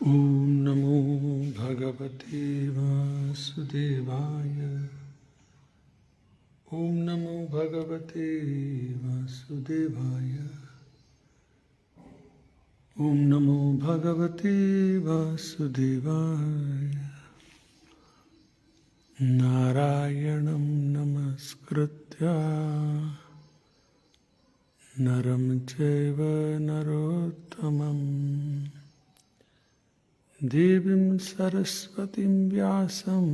ॐ नमो भगवते वासुदेवाय। ॐ नमो भगवते वासुदेवाय। ॐ नमो भगवते वासुदेवाय। नारायणं नमस्कृत्य नरं चैव नरोत्तमं देवीं सरस्वतीं व्यासं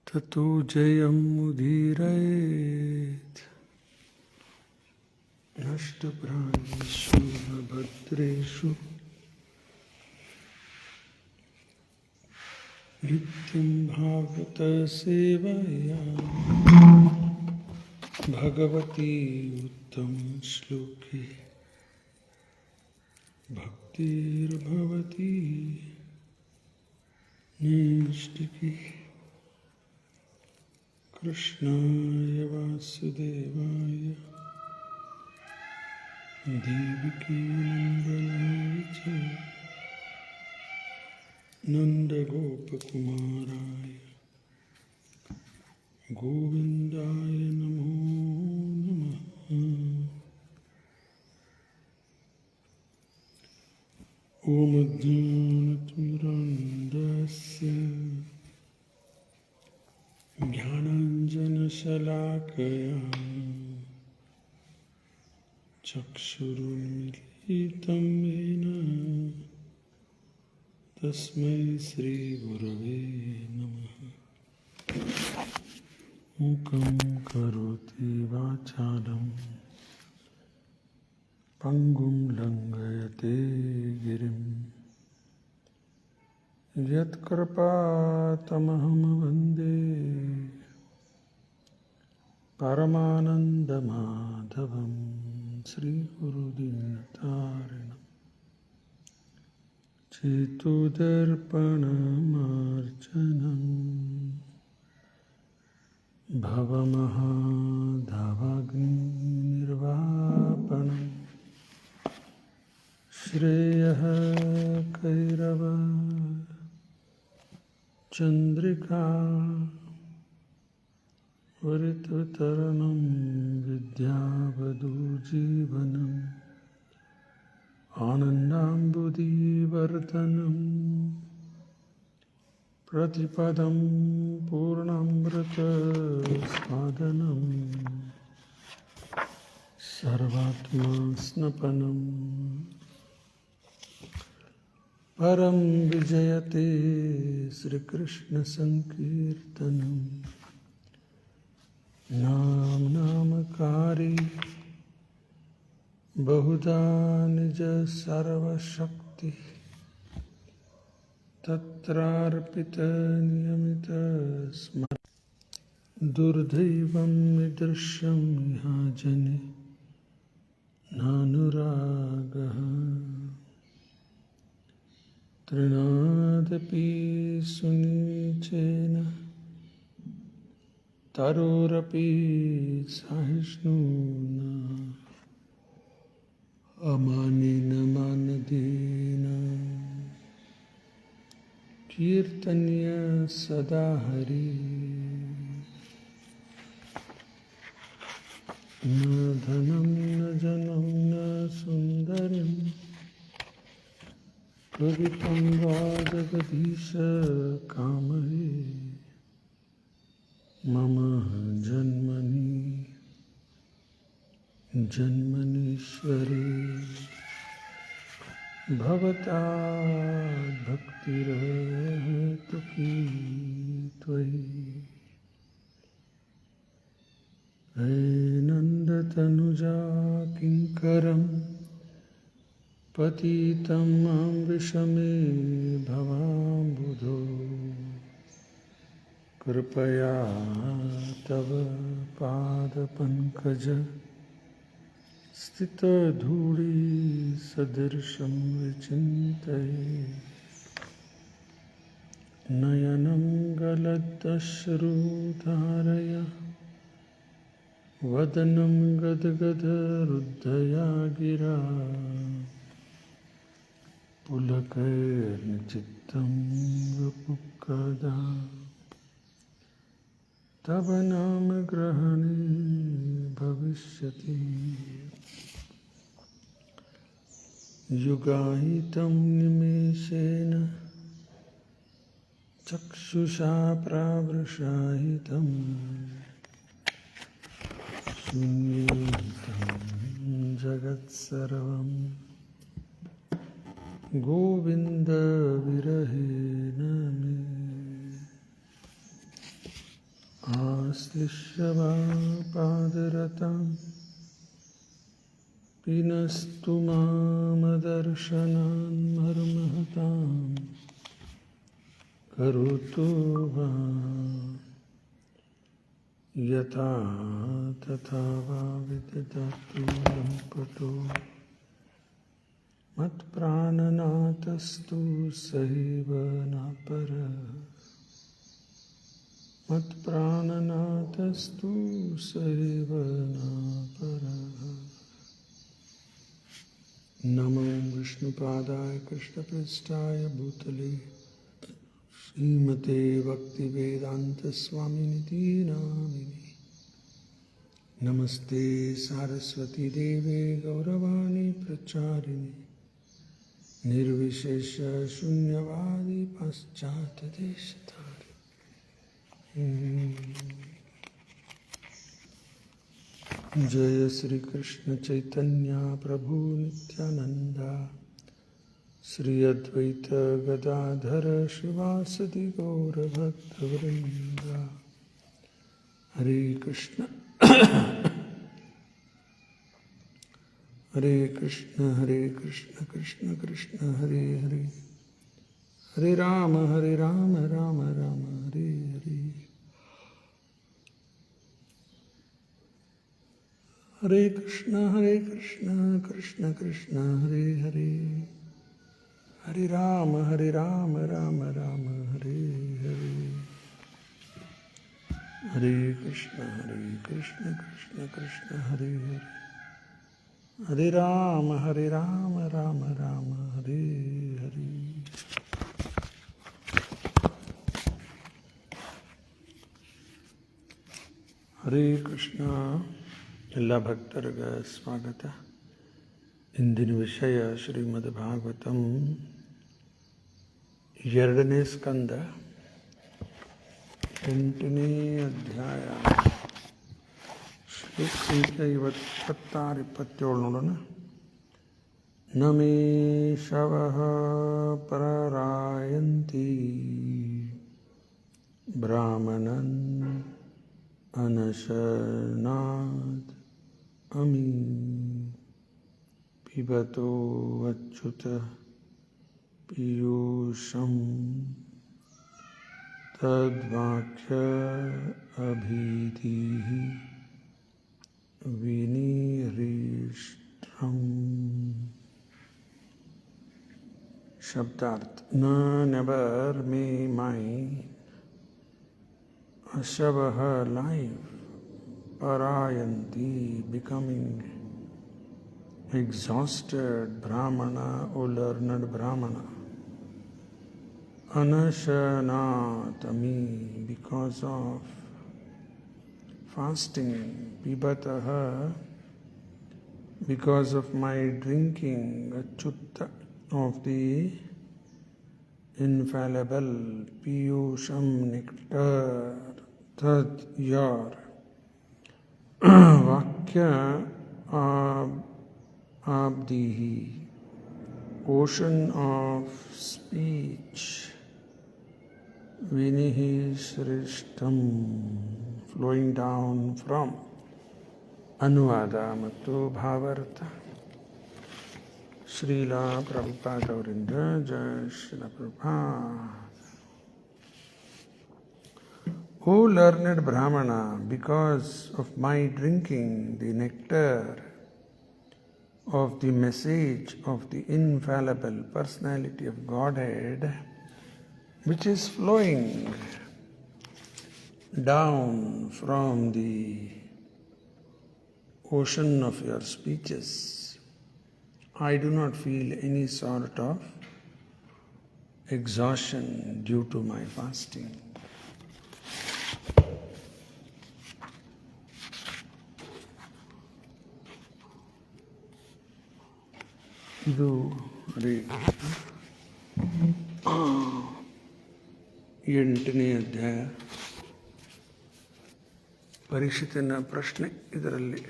ततो जयमुदीरयेत्। नष्टप्राणेषु भद्रेषु नित्यं भागवत सेवया भगवती उत्तम श्लोके भक्तिर्भवती नैष्टिकी। कृष्णाय वासुदेवाय देवकी नन्दनाय च नन्दगोपकुमाराय गोविन्दाय नमो नमः। ॐ ज्ञानतिमिरान्धस्य ज्ञानाञ्जनशलाकया चक्षुरुन्मीलितं येन तस्मै श्रीगुरवे नमः। मूकं करोति वाचालं पङ्गुं लङ्घयते गिरिं यत्कृपातमहं वन्दे परमानन्दमाधवं श्रीगुरुदीनतारिणं। चित्तदर्पणमार्चनम् भवमहाधवग्निर्वापणम् श्रेयः कैरव चन्द्रिका वरिततरणं विद्यावधूजीवनम् आनन्दाम्बुधिवर्धनम् प्रतिपदं पूर्णामृतसाधनम् सर्वात्मास्नपनं परं विजयते श्रीकृष्णसङ्कीर्तनम्। नामकारी बहुधा निज सर्वशक्ति तत्रार्पितनियमित स्मरण। दुर्दैवं ईदृशं जने नानुरागः तृणादपि सुनीचेन तरोरपि सहिष्णुना अमानेन मानदेन कीर्तनीय सदा हरि। न धनं न जनं न सुन्दरं कवितं वा जगदीश कामये मम जन्मनीश्वरे भवता भक्तिरहेतु की त्वयि। हे नन्दतनुजा किङ्करं पतितं मां विषमे भवाम्बुधो कृपया तव पादपङ्कज स्थितधूळि सदृशं विचिन्तये। नयनं गलदश्रुधारय वदनं गदगदरुद्धया गिरा पुलकैर्निचित्तं वपुः तव नाम ग्रहणे भविष्यति युगाहितं निमेषेन चक्षुषा प्रावृषाहितं शून्यं जगत्सर्वं गोविन्दविरहेण मे आश्लिष्य वा पादरतां पिनस्तु मामदर्शनान् मर्महतां करोतु वा यथा तथा वा विदधातु लम्पटो मत्प्राणनाथस्तु सहैव न परः मत्प्राणनाथस्तु सहैव न परः। नमो विष्णुपादाय कृष्णपृष्ठाय भूतले श्रीमते भक्तिवेदान्तस्वामिनिति नामिने। नमस्ते सारस्वती देवे गौरवाणी प्रचारिणे निर्विशेष शून्यवादी पाश्चात्यदेशतारिणे। जय श्री कृष्ण चैतन्य प्रभु नित्यानंद श्री अद्वैत गदाधर शिवासदि गौर भक्तवृंद। हरे कृष्ण कृष्ण कृष्ण हरे हरे, हरे राम राम राम हरे हरे। हरे कृष्ण कृष्ण कृष्ण हरे हरे, हरे राम राम राम हरे हरे। हरे कृष्ण कृष्ण कृष्ण हरे हरे, हरे राम राम राम हरे हरे। ಹರೇ ಕೃಷ್ಣ. ಎಲ್ಲ ಭಕ್ತರಿಗೆ ಸ್ವಾಗತ. ಇಂದಿನ ವಿಷಯ ಶ್ರೀಮದ್ ಭಾಗವತಂ 2ನೇ ಸ್ಕಂದ 8ನೇ ಅಧ್ಯಾಯ ಶ್ಲೋಕ ಸಂಖ್ಯೆ 26-27 ನೋಡೋಣ. ನ ಮೇ ಶವಃ ಪ್ರರಾಯಂತಿ ಬ್ರಾಹ್ಮಣನ್ ಅನಶನಾದ್ ಅಮಿ ಪಿಬತೋ ಅಚ್ಯುತ ಪೀಯೂಷಂ ತದ್ವಾಕ್ಯ ಅಭೀತಿಃ ವಿನಿಹೃಷ್ಟಂ. शब्दार्थ. न never may my ashavah life parayanti becoming exhausted brahmana, O learned brahmana, anashanatami because of fasting, pibatah because of my drinking, achutta of the infallible, piyusham nectar, tad your vakya abdihi ocean of speech, vinihi shrishtam flowing down from. ಅನುವಾದ ಮತ್ತು ಭಾವಾರ್ಥ. ಶ್ರೀಲಾ ಪ್ರಭುಪಾದ ಅವರಿಂದ. ಜಯ Srila Prabhupada. O learned Brahmana, because of my drinking the nectar of the message of the infallible personality of Godhead, which is flowing down from the ocean of your speeches, I do not feel any sort of exhaustion due to my fasting. ಇದು ಅದೇ 8ನೇ ಅಧ್ಯಾಯ ಪರೀಕ್ಷಿತನ ಪ್ರಶ್ನೆ. ಇದರಲ್ಲಿ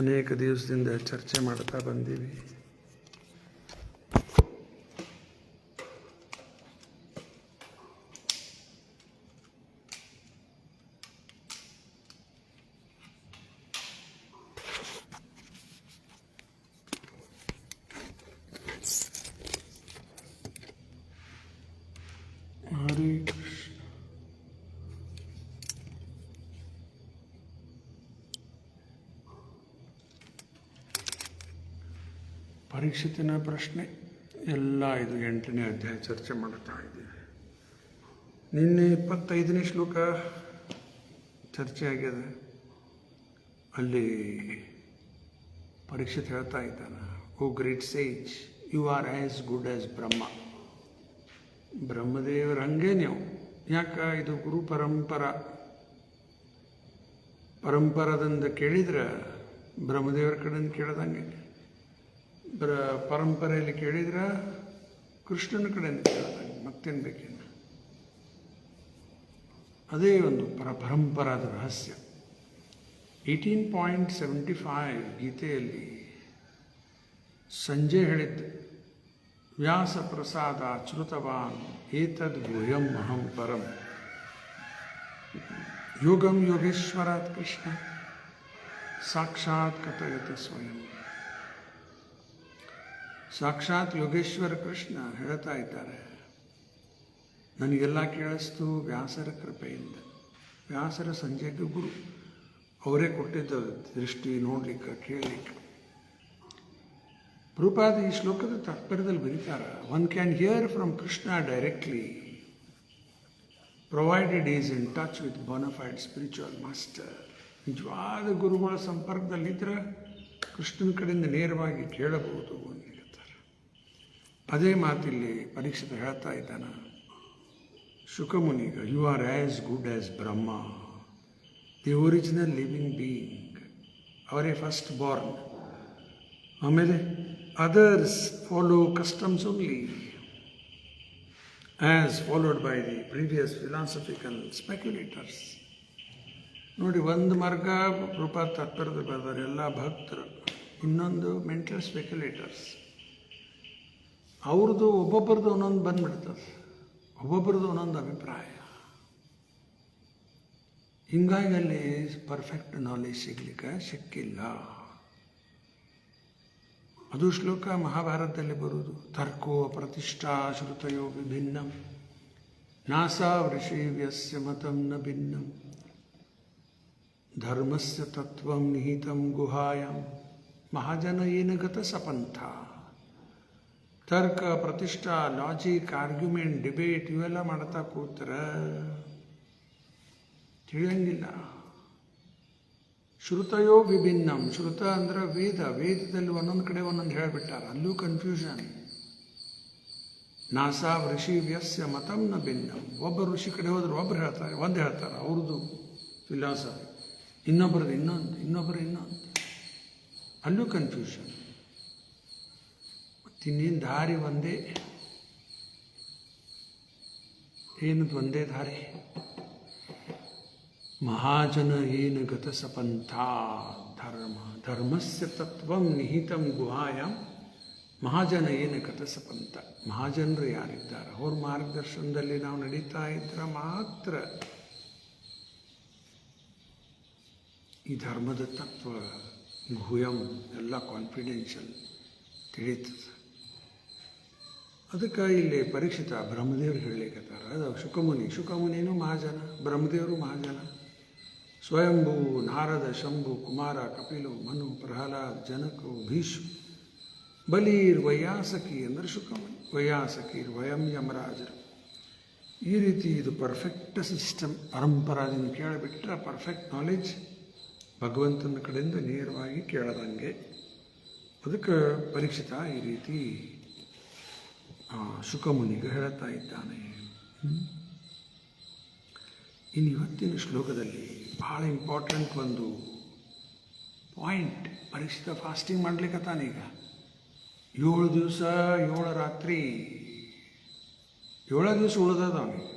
ಅನೇಕ ದಿವಸದಿಂದ ಚರ್ಚೆ ಮಾಡ್ತಾ ಬಂದೀವಿ. ಹರೇ ಕೃಷ್ಣ. ಪರೀಕ್ಷಿತನ ಪ್ರಶ್ನೆ ಎಲ್ಲ ಇದು 8ನೇ ಅಧ್ಯಾಯ ಚರ್ಚೆ ಮಾಡ್ತಾ ಇದ್ದೀವಿ. ನಿನ್ನೆ 25ನೇ ಶ್ಲೋಕ ಚರ್ಚೆ ಆಗ್ಯದ. ಅಲ್ಲಿ ಪರೀಕ್ಷಿತ ಹೇಳ್ತಾ ಇದ್ದಾನೆ, O great sage, you are as good as Brahma. ಬ್ರಹ್ಮದೇವರ ಹಂಗೆ ನೀವು. ಯಾಕೆ ಇದು ಗುರು ಪರಂಪರದಿಂದ ಕೇಳಿದ್ರೆ ಬ್ರಹ್ಮದೇವರ ಕಡೆಯಿಂದ ಕೇಳ್ದಂಗೆ, ಪರಂಪರೆಯಲ್ಲಿ ಕೇಳಿದ್ರೆ ಕೃಷ್ಣನ ಕಡೆಯಿಂದ ಕೇಳ್ದಂಗೆ, ಮತ್ತೇನು ಬೇಕೇನು. ಅದೇ ಒಂದು ಪರಂಪರಾದ ರಹಸ್ಯ. 18.75 ಗೀತೆಯಲ್ಲಿ ಸಂಜೆ ಹೇಳಿದ್ದು, ವ್ಯಾಸ ಪ್ರಸಾದ ಶ್ರುತವಾನ್ ಏತದ್ ಗುಹ್ಯಂ ಅಹಂ ಪರಂ ಯೋಗಂ ಯೋಗೇಶ್ವರಾತ್ ಕೃಷ್ಣ ಸಾಕ್ಷಾತ್ ಕಥಯತಿ ಸ್ವಯಂ. ಸಾಕ್ಷಾತ್ ಯೋಗೇಶ್ವರ ಕೃಷ್ಣ ಹೇಳ್ತಾ ಇದ್ದಾರೆ, ನನಗೆಲ್ಲ ಕೇಳಿಸ್ತು ವ್ಯಾಸರ ಕೃಪೆಯಿಂದ. ವ್ಯಾಸರ ಸಂಜೆಗೆ ಗುರು ಅವರೇ ಕೊಟ್ಟಿದ್ದ ದೃಷ್ಟಿ ನೋಡ್ಲಿಕ್ಕೆ ಕೇಳಲಿಕ್ಕೆ. ಪ್ರಭುಪಾದ ಈ ಶ್ಲೋಕದ ತಾತ್ಪರ್ಯದಲ್ಲಿ ಬರೀತಾರೆ, one can hear from Krishna directly provided is in touch with bona fide spiritual master. ನಿಜವಾದ ಗುರುಗಳ ಸಂಪರ್ಕದಲ್ಲಿದ್ದರೆ ಕೃಷ್ಣನ ಕಡೆಯಿಂದ ನೇರವಾಗಿ ಕೇಳಬಹುದು ಅಂತ ಹೇಳ್ತಾರೆ. ಅದೇ ಮಾತಿಲ್ಲಿ ಪರೀಕ್ಷಿತ ಹೇಳ್ತಾ ಇದ್ದಾನೆ ಶುಕಮುನಿಗ, you are as good as Brahma, the original living being. ಅವರೇ ಫಸ್ಟ್ ಬಾರ್ನ್. ಆಮೇಲೆ others follow customs only as followed by the previous philosophical speculators. ನೋಡಿ, ಒಂದು ಮಾರ್ಗ ರೂಪ ತಾತ್ಪರ್ಯದ ಬರ್ತಾರೆ ಎಲ್ಲ ಭಕ್ತರು, ಇನ್ನೊಂದು ಮೆಂಟಲ್ ಸ್ಪೆಕ್ಯುಲೇಟರ್ಸ್. ಅವ್ರದ್ದು ಒಬ್ಬೊಬ್ಬರದ್ದು ಒಂದೊಂದು ಬಂದ್ಬಿಡ್ತದೆ, ಒಬ್ಬೊಬ್ಬರದ್ದು ಒಂದೊಂದು ಅಭಿಪ್ರಾಯ. ಹಿಂಗಾಗಿ ಅಲ್ಲಿ ಪರ್ಫೆಕ್ಟ್ ನಾಲೆಜ್ ಸಿಗ್ಲಿಕ್ಕೆ ಸಿಕ್ಕಿಲ್ಲ. ಅದು ಶ್ಲೋಕ ಮಹಾಭಾರತದಲ್ಲಿ ಬರುವುದು. ತರ್ಕೋ ಪ್ರತಿಷ್ಠಾ ಶ್ರುತಯೋ ವಿಭಿನ್ನಂ ನಾಸಾ ವೃಷಿವ್ಯಸ್ಯ ಮತಂ ನ ಭಿನ್ನಂ ಧರ್ಮಸ್ಯ ತತ್ವಂ ನಿಹಿತಂ ಗುಹಾಯಾಂ ಮಹಾಜನ ಏನ ಗತ ಸಪಂಥ. ತರ್ಕ, ಪ್ರತಿಷ್ಠಾ, ಲಾಜಿಕ್, ಆರ್ಗ್ಯುಮೆಂಟ್, ಡಿಬೇಟ್ ಇವೆಲ್ಲ ಮಾಡ್ತಾ ಕೂತ್ರೆ ತಿಳಿಯಂಗಿಲ್ಲ. ಶ್ರುತಯೋ ವಿಭಿನ್ನಂ. ಶ್ರುತ ಅಂದ್ರೆ ವೇದದಲ್ಲಿ ಒಂದೊಂದು ಕಡೆ ಒಂದೊಂದು ಹೇಳಿಬಿಟ್ಟಾರ, ಅಲ್ಲೂ ಕನ್ಫ್ಯೂಷನ್. ನಾಸಾ ಋಷಿ ವ್ಯಸ್ಯ ಮತಂ ನ ಭಿನ್ನಂ. ಒಬ್ಬ ಋಷಿ ಕಡೆ ಹೋದ್ರೆ ಒಬ್ರು ಹೇಳ್ತಾರೆ, ಒಂದು ಹೇಳ್ತಾರೆ ಅವ್ರದ್ದು ಫಿಲಾಸಫಿ, ಇನ್ನೊಬ್ಬರದ್ದು ಇನ್ನೊಂದು, ಅಲ್ಲೂ ಕನ್ಫ್ಯೂಷನ್. ಮತ್ತಿನ್ನೇನು ದಾರಿ ಒಂದೇ, ಏನದು ಒಂದೇ ದಾರಿ. ಮಹಾಜನ ಏನ ಗತ ಸಪಂಥ ಧರ್ಮಸ್ಯ ತತ್ವಂ ನಿಹಿತಂ ಗುಹಾಯಾಂ ಮಹಾಜನ ಏನ ಗತ ಸಪಂಥ. ಮಹಾಜನರು ಯಾರಿದ್ದಾರೆ ಅವ್ರ ಮಾರ್ಗದರ್ಶನದಲ್ಲಿ ನಾವು ನಡೀತಾ ಇದ್ರೆ ಮಾತ್ರ ಈ ಧರ್ಮದ ತತ್ವ ಗುಹ್ಯಂ ಎಲ್ಲ ಕಾನ್ಫಿಡೆನ್ಷಿಯಲ್ ತಿಳಿತದೆ. ಅದಕ್ಕೆ ಇಲ್ಲಿ ಪರೀಕ್ಷಿತ ಬ್ರಹ್ಮದೇವರು ಹೇಳಲಿಕ್ಕತ್ತಾರ. ಅದು ಶುಕಮುನಿನೂ ಮಹಾಜನ, ಬ್ರಹ್ಮದೇವರು ಮಹಾಜನ, ಸ್ವಯಂಭೂ, ನಾರದ, ಶಂಭು, ಕುಮಾರ, ಕಪಿಲು, ಮನು, ಪ್ರಹ್ಲಾದ್, ಜನಕು, ಭೀಷ್ಮ, ಬಲೀರ್, ವೈಯಾಸಕಿ ಅಂದರೆ ಶುಕಮುನಿ, ವೈಯಾಸಕೀರ್, ವಯಂ ಯಮರಾಜರು. ಈ ರೀತಿ ಇದು ಪರ್ಫೆಕ್ಟ್ ಸಿಸ್ಟಮ್. ಪರಂಪರಾದಿಂದ ಕೇಳಿಬಿಟ್ರೆ ಪರ್ಫೆಕ್ಟ್ ನಾಲೆಜ್ ಭಗವಂತನ ಕಡೆಯಿಂದ ನೇರವಾಗಿ ಕೇಳದಂಗೆ. ಅದಕ್ಕೆ ಪರೀಕ್ಷಿತ ಈ ರೀತಿ ಶುಕಮುನಿಗೆ ಹೇಳ್ತಾ ಇದ್ದಾನೆ. ಇನ್ನು ಇವತ್ತಿನ ಶ್ಲೋಕದಲ್ಲಿ ಭಾಳ ಇಂಪಾರ್ಟೆಂಟ್ ಒಂದು ಪಾಯಿಂಟ್. ಪರೀಕ್ಷಿತ ಫಾಸ್ಟಿಂಗ್ ಮಾಡ್ಲಿಕ್ಕತ್ತಾನೀಗ 7 ದಿವಸ 7 ರಾತ್ರಿ 7 ದಿವಸ ಉಳಿದದ ಅವನಿಗೆ.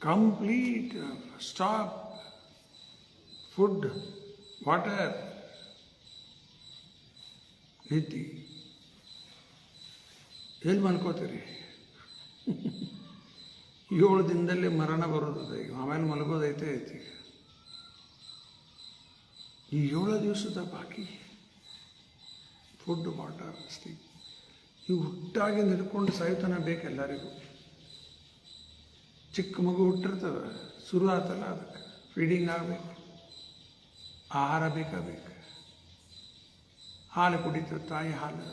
ಕಂಪ್ಲೀಟ್ ಸ್ಟಾಪ್ ಫುಡ್, ವಾಟರ್, ನಿದ್ದೆ. ಎಲ್ಲಿ ಮಲ್ಕೋತೀರಿ? 7 ದಿನದಲ್ಲಿ ಮರಣ ಬರೋದದ ಈಗ, ಆಮೇಲೆ ಮಲಗೋದೈತೆ ಐತಿ. ಈ 7 ದಿವಸದ ಬಾಕಿ ಫುಡ್, ವಾಟರ್, ಸ್ಲೀಪ್. ಇವು ಹುಟ್ಟಾಗಿ ಹಿಡ್ಕೊಂಡು ಸಾಯ್ತಾನ ಬೇಕು ಎಲ್ಲರಿಗೂ. ಚಿಕ್ಕ ಮಗು ಹುಟ್ಟಿರ್ತದೆ, ಶುರು ಆತಲ್ಲ, ಅದಕ್ಕೆ ಫೀಡಿಂಗ್ ಆಗಬೇಕು, ಆಹಾರ ಬೇಕಾಗಬೇಕು. ಹಾಲು ಕುಡಿತದೆ ತಾಯಿ ಹಾಲು,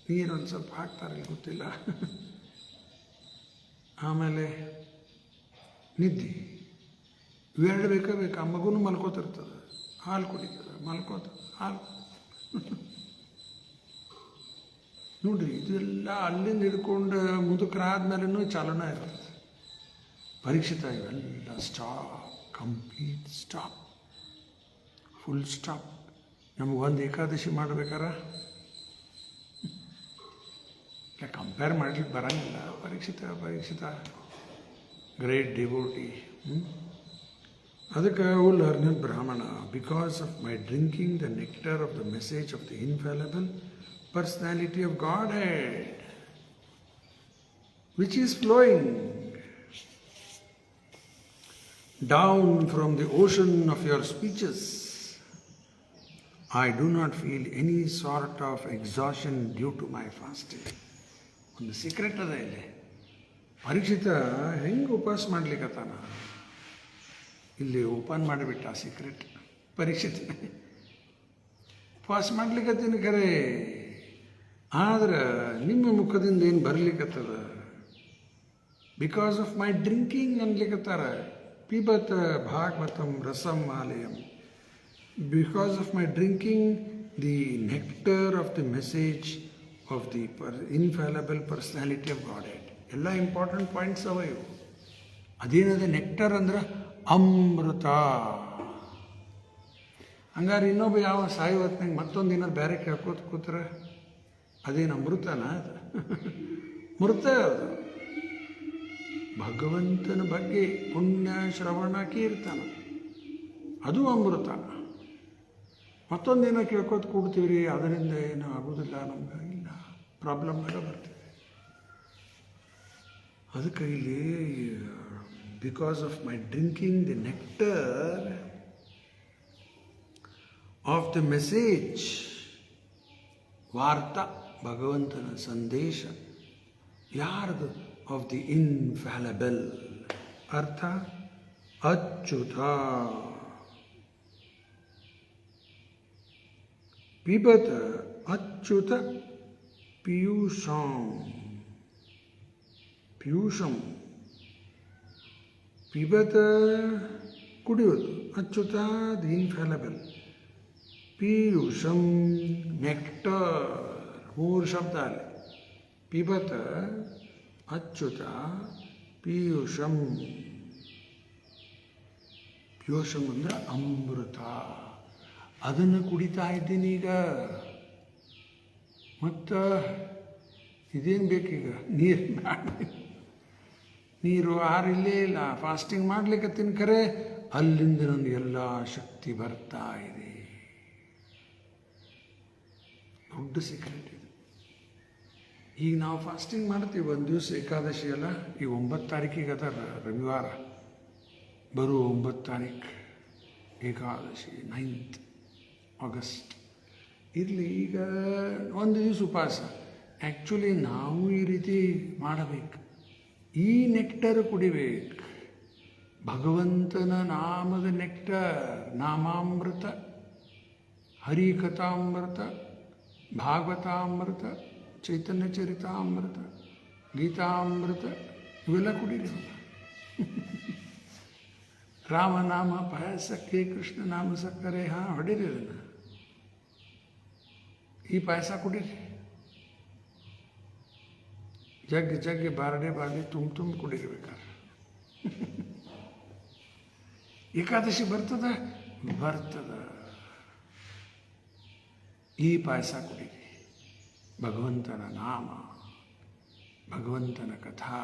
ನೀರು ಒಂದು ಸ್ವಲ್ಪ ಹಾಕ್ತಾರೆ ಗೊತ್ತಿಲ್ಲ. ಆಮೇಲೆ ನಿದ್ದೆ, ಇವೆರಡು ಬೇಕಾ. ಆ ಮಗುನೂ ಮಲ್ಕೋತಿರ್ತದೆ, ಹಾಲು ಕುಡಿತದೆ, ಮಲ್ಕೋತದೆ, ಹಾಲು. ನೋಡ್ರಿ, ಇದೆಲ್ಲ ಅಲ್ಲಿಂದ ಹಿಡ್ಕೊಂಡು ಮುದುಕರಾದ್ಮೇಲೂ ಚಾಲನ ಇರ್ತದೆ. ಪರೀಕ್ಷಿತ ಇವೆಲ್ಲ stop, complete stop, full stop. ನಮಗೊಂದು ಏಕಾದಶಿ ಮಾಡ್ಬೇಕಾರ ಕಂಪೇರ್ ಮಾಡ್ಲಿಕ್ಕೆ ಬರಂಗಿಲ್ಲ. Parikshit great devotee. ಅದಕ್ಕೆ O learned brahmana, because of my drinking the nectar of the message of the infallible personality of Godhead, which is flowing down from the ocean of your speeches, I do not feel any sort of exhaustion due to my fasting. ಒಂದು secret ಅದ ಇಲ್ಲಿ. ಪರೀಕ್ಷಿತ ಹೆಂಗೆ ಉಪವಾಸ ಮಾಡ್ಲಿಕ್ಕತ್ತಾನ, ಇಲ್ಲಿ open ಮಾಡಿಬಿಟ್ಟ ಆ secret. ಪರೀಕ್ಷಿತ ಉಪವಾಸ ಮಾಡ್ಲಿಕ್ಕತ್ತೀನಿ ಖರೆ, ಆದ್ರೆ ನಿಮ್ಮ ಮುಖದಿಂದ ಏನು ಬರ್ಲಿಕ್ಕತ್ತದ? ಬಿಕಾಸ್ ಆಫ್ ಮೈ ಡ್ರಿಂಕಿಂಗ್ ಅನ್ಲಿಕ್ಕತ್ತಾರ. ಪಿಬತ ಭಾಗವತಂ ರಸಂ ಆಲಯಂ. Because of my drinking the nectar of the message of the infallible personality of Godhead. ಎಲ್ಲ ಇಂಪಾರ್ಟೆಂಟ್ ಪಾಯಿಂಟ್ಸ್ ಅವ ಇವು. ಅದೇನದ ನೆಕ್ಟರ್ ಅಂದ್ರೆ ಅಮೃತ. ಹಂಗಾರೆ ಇನ್ನೊಬ್ಬ ಯಾವ ಸಾಯಿ ಹೊತ್ನಂಗೆ ಮತ್ತೊಂದು ಏನಾದ್ರು ಬೇರೆ ಕೇಳ್ಕೋತ ಕೂತ್ರೆ ಅದೇನು ಅಮೃತನ? ಅದು ಮೃತ. ಅದು ಭಗವಂತನ ಬಗ್ಗೆ ಪುಣ್ಯ ಶ್ರವಣ ಕೀರ್ತನ, ಅದು ಅಮೃತ. ಮತ್ತೊಂದೇನೋ ಕೇಳ್ಕೋತ ಕೂಡ್ತೀವಿ, ಅದರಿಂದ ಏನೂ ಆಗೋದಿಲ್ಲ ನಮ್ಗೆ, ಇಲ್ಲ, ಪ್ರಾಬ್ಲಮ್ನಾಗ ಬರ್ತೀವಿ. ಅದಕ್ಕೆ ಇಲ್ಲಿ because of my drinking the nectar of the message, ವಾರ್ತಾ, ಭಗವಂತನ ಸಂದೇಶ. ಯಾರ್ದು? ಆಫ್ ದಿ ಇನ್ಫ್ಯಾಲಬಲ್, ಅರ್ಥ ಅಚ್ಯುತ. ಪಿಬತ ಅಚ್ಯುತ ಪಿಯೂಷಂ. ಪಿಬತ ಕುಡಿಯೋದು, ಅಚ್ಯುತ ದಿ ಇನ್ಫ್ಯಾಲಬಲ್, ಪಿಯೂಷಂ ನೆಕ್ಟರ್. 3 ಶಬ್ದ ಅಲ್ಲಿ. ಪಿಬತ ಅಚ್ಯುತ ಪಿಯೂಷಂ. ಪಿಯೂಷಂ ಅಂದ್ರೆ ಅಮೃತ. ಅದನ್ನು ಕುಡಿತಾ ಇದ್ದೀನಿ ಈಗ. ಮತ್ತು ಇದೇನು ಬೇಕೀಗ? ನೀರು ಆರಿಲ್ಲೇ ಇಲ್ಲ. ಫಾಸ್ಟಿಂಗ್ ಮಾಡ್ಲಿಕ್ಕೆ ತಿನ್ಕರೆ ಅಲ್ಲಿಂದ ನನಗೆ ಎಲ್ಲ ಶಕ್ತಿ ಬರ್ತಾ ಇದೆ. ದೊಡ್ಡ ಸೀಕ್ರೆಟ್ ಇದು. ಈಗ ನಾವು ಫಾಸ್ಟಿಂಗ್ ಮಾಡ್ತೀವಿ, ಒಂದು ದಿವಸ ಏಕಾದಶಿ ಅಲ್ಲ. ಈಗ 9 ತಾರೀಕಿಗೆ ಅದ, ರವಿವಾರ ಬರೋ 9 ತಾರೀಕು ಏಕಾದಶಿ, 9th ಆಗಸ್ಟ್. ಇರಲಿ, ಈಗ ಒಂದು ದಿವಸ ಉಪವಾಸ. ಆ್ಯಕ್ಚುಲಿ ನಾವು ಈ ರೀತಿ ಮಾಡಬೇಕು. ಈ ನೆಕ್ಟರ್ ಕುಡಿಬೇಕು, ಭಗವಂತನ ನಾಮದ ನೆಕ್ಟರ್, ನಾಮಾಮೃತ, ಹರಿಕಥಾಮೃತ, ಭಾಗವತಾಮೃತ, ಚೈತನ್ಯ ಚರಿತಾಮೃತ, ಗೀತಾಮೃತ, ಇವೆಲ್ಲ ಕುಡೀರಿ. ರಾಮನಾಮ ಪಾಯಸಕ್ಕೆ ಕೃಷ್ಣ ನಾಮ ಸಕ್ಕರೆ, ಹೊಡೀರಿ ಅದನ್ನು. ಈ ಪಾಯಸ ಕುಡೀರಿ. ಜಗ್ಗಿ ಜಗ್ಗಿ ಬಾರಡೆ ತುಂಬ ಕುಡಿರ್ಬೇಕಾರೆ. ಏಕಾದಶಿ ಬರ್ತದ. ಈ ಪಾಯಸ ಕುಡೀರಿ. ಭಗವಂತನ ನಾಮ, ಭಗವಂತನ ಕಥಾ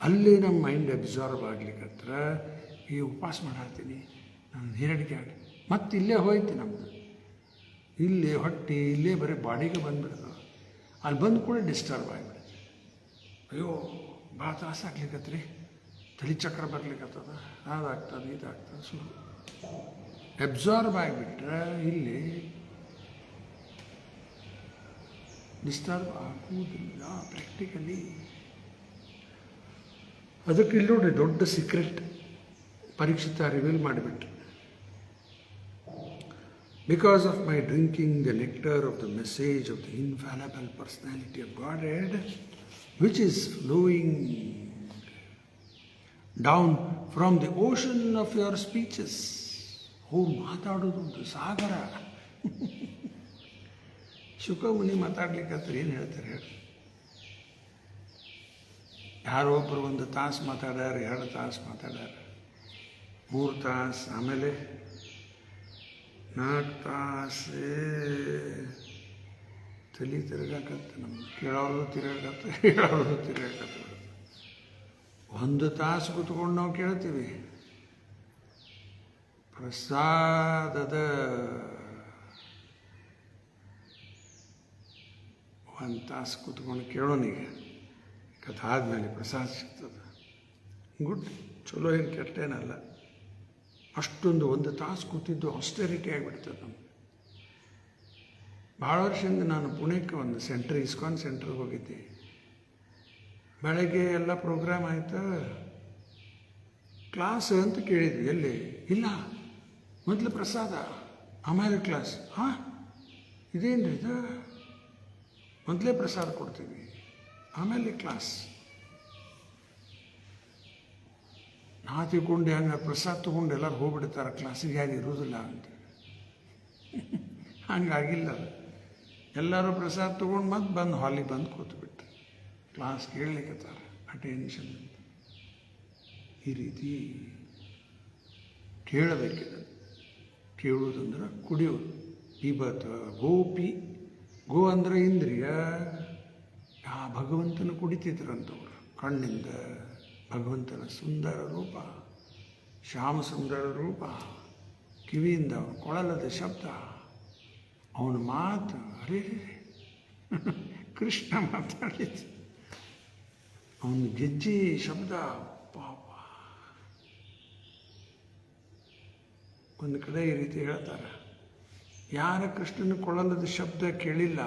ಅಲ್ಲೇ ನಮ್ಮ ಮೈಂಡ್ ಅಬ್ಸಾರ್ವ್ ಆಗ್ಲಿಕ್ಕತ್ರ ಈ ಉಪವಾಸ ಮಾಡಾತೀನಿ ನಾನು ನೀರಡಿಕೆ ಆಗಿ ಮತ್ತೆ ಇಲ್ಲೇ ಹೋಯ್ತು ನಮ್ಮದು. ಇಲ್ಲೇ ಹೊಟ್ಟೆ ಇಲ್ಲೇ ಬರೀ ಬಾಡಿಗೆ ಬಂದುಬಿಡ್ತದೆ. ಅಲ್ಲಿ ಬಂದು ಕೂಡ ಡಿಸ್ಟರ್ಬ್ ಆಗಿಬಿಡುತ್ತೆ. ಅಯ್ಯೋ ಭಾಳ ತ್ರಾಸ ಆಗ್ಲಿಕ್ಕತ್ರಿ, ತಲೆ ಚಕ್ರ ಬರ್ಲಿಕ್ಕತ್ತದ, ಅದಾಗ್ತದೆ ಇದಾಗ್ತದೆ. ಶುರು ಅಬ್ಸಾರ್ಬ್ ಆಗಿಬಿಟ್ರೆ ಇಲ್ಲಿ ಡಿಸ್ಟರ್ಬ್ ಆಗುವುದಿಲ್ಲ ಪ್ರಾಕ್ಟಿಕಲಿ. ಅದಕ್ಕೆ ಇಲ್ಲಿ ನೋಡ್ರಿ ದೊಡ್ಡ ಸೀಕ್ರೆಟ್ ಪರೀಕ್ಷಿತ ರಿವೀಲ್ ಮಾಡಿಬಿಟ್ರು. Because of my drinking the nectar of the message of the infallible personality of Godhead, which is flowing down from the ocean of your speeches. ಮಾತಾಡೋದು ಒಂದು ಸಾಗರ. ಶುಕಮುನಿ ಮಾತಾಡ್ಲಿಕ್ಕಂದ್ರೆ ಏನು ಹೇಳ್ತಾರೆ ಹೇಳಿ? ಯಾರೋ ಒಬ್ಬರು 1 ತಾಸು ಮಾತಾಡ್ಯಾರ, 2 ತಾಸು ಮಾತಾಡ್ಯಾರ, 3 ತಾಸು, ಆಮೇಲೆ 4 ತಾಸೇ ತಲೆ ತಿರುಗಾಕತ್ತೆ. ನಮ್ಗೆ ಕೇಳೋದು ತಿರುಗಾಕತ್ತೆ, ಹೇಳೋದು ತಿರುಗಾಕತ್ತೆ. 1 ತಾಸು ಕೂತ್ಕೊಂಡು ನಾವು ಕೇಳ್ತೀವಿ. ಪ್ರಸಾದದ 1 ತಾಸು ಕೂತ್ಕೊಂಡು ಕೇಳೋನೀಗ ಕಥೆ ಆದಮೇಲೆ ಪ್ರಸಾದ ಸಿಗ್ತದೆ. ಗುಡ್, ಚಲೋ, ಏನು ಕೆಟ್ಟೇನಲ್ಲ. ಅಷ್ಟೊಂದು 1 ತಾಸು ಕೂತಿದ್ದು ಆಸ್ಟೆರಿಟಿ ಆಗಿಬಿಡ್ತದೆ ನಮ್ಗೆ. ಭಾಳ ವರ್ಷದಿಂದ ನಾನು ಪುಣೆಗೆ ಒಂದು ಸೆಂಟ್ರ್, ಇಸ್ಕಾನ್ ಸೆಂಟ್ರಿಗೆ ಹೋಗಿದ್ದೆ. ಬೆಳಗ್ಗೆ ಎಲ್ಲ ಪ್ರೋಗ್ರಾಮ್ ಆಯ್ತಾ, ಕ್ಲಾಸ್ ಅಂತ ಕೇಳಿದ್ವಿ. ಎಲ್ಲಿ? ಇಲ್ಲ, ಮೊದಲು ಪ್ರಸಾದ ಆಮೇಲೆ ಕ್ಲಾಸ್. ಇದೇನು ರೀ ಇದು? ಮೊದಲೇ ಪ್ರಸಾದ ಕೊಡ್ತೀವಿ, ಆಮೇಲೆ ಕ್ಲಾಸ್. ನಾ ತಿಳ್ಕೊಂಡು ಹಂಗೆ ಪ್ರಸಾದ ತೊಗೊಂಡು ಎಲ್ಲರೂ ಹೋಗ್ಬಿಡ್ತಾರೆ, ಕ್ಲಾಸಿಗೆ ಯಾರು ಇರೋದಿಲ್ಲ ಅಂತ. ಹಂಗಾಗಿಲ್ಲ. ಎಲ್ಲರೂ ಪ್ರಸಾದ ತೊಗೊಂಡು ಮತ್ತೆ ಬಂದು ಹಾಲಿಗೆ ಬಂದು ಕೂತ್ಬಿಟ್ರು. ಕ್ಲಾಸ್ ಕೇಳಲಿಕ್ಕತ್ತಾರೆ, ಅಟೆನ್ಷನ್ ಅಂತ. ಈ ರೀತಿ ಕೇಳಬೇಕಿದೆ. ಕೇಳುವುದಂದ್ರೆ ಕುಡಿಯೋದು. ಪಿಬತ ಗೋಪಿ, ಗೋ ಅಂದ್ರೆ ಇಂದ್ರಿಯ. ಆ ಭಗವಂತನ ಕುಡಿತಿದ್ರಂಥವ್ರು ಕಣ್ಣಿಂದ. ಭಗವಂತನ ಸುಂದರ ರೂಪ, ಶ್ಯಾಮ ಸುಂದರ ರೂಪ, ಕಿವಿಯಿಂದ ಅವನ ಕೊಳಲದ ಶಬ್ದ, ಅವನ ಮಾತು. ಅರೇ ಕೃಷ್ಣ ಮಾತಾಡಿದ್ದು, ಅವನ ಗೆಜ್ಜೆ ಶಬ್ದ. ಪಾಪ ಒಂದು ಕಡೆ ಈ ರೀತಿ ಹೇಳ್ತಾರೆ, ಯಾರ ಕೃಷ್ಣನ ಕೊಳಲದ ಶಬ್ದ ಕೇಳಿಲ್ಲ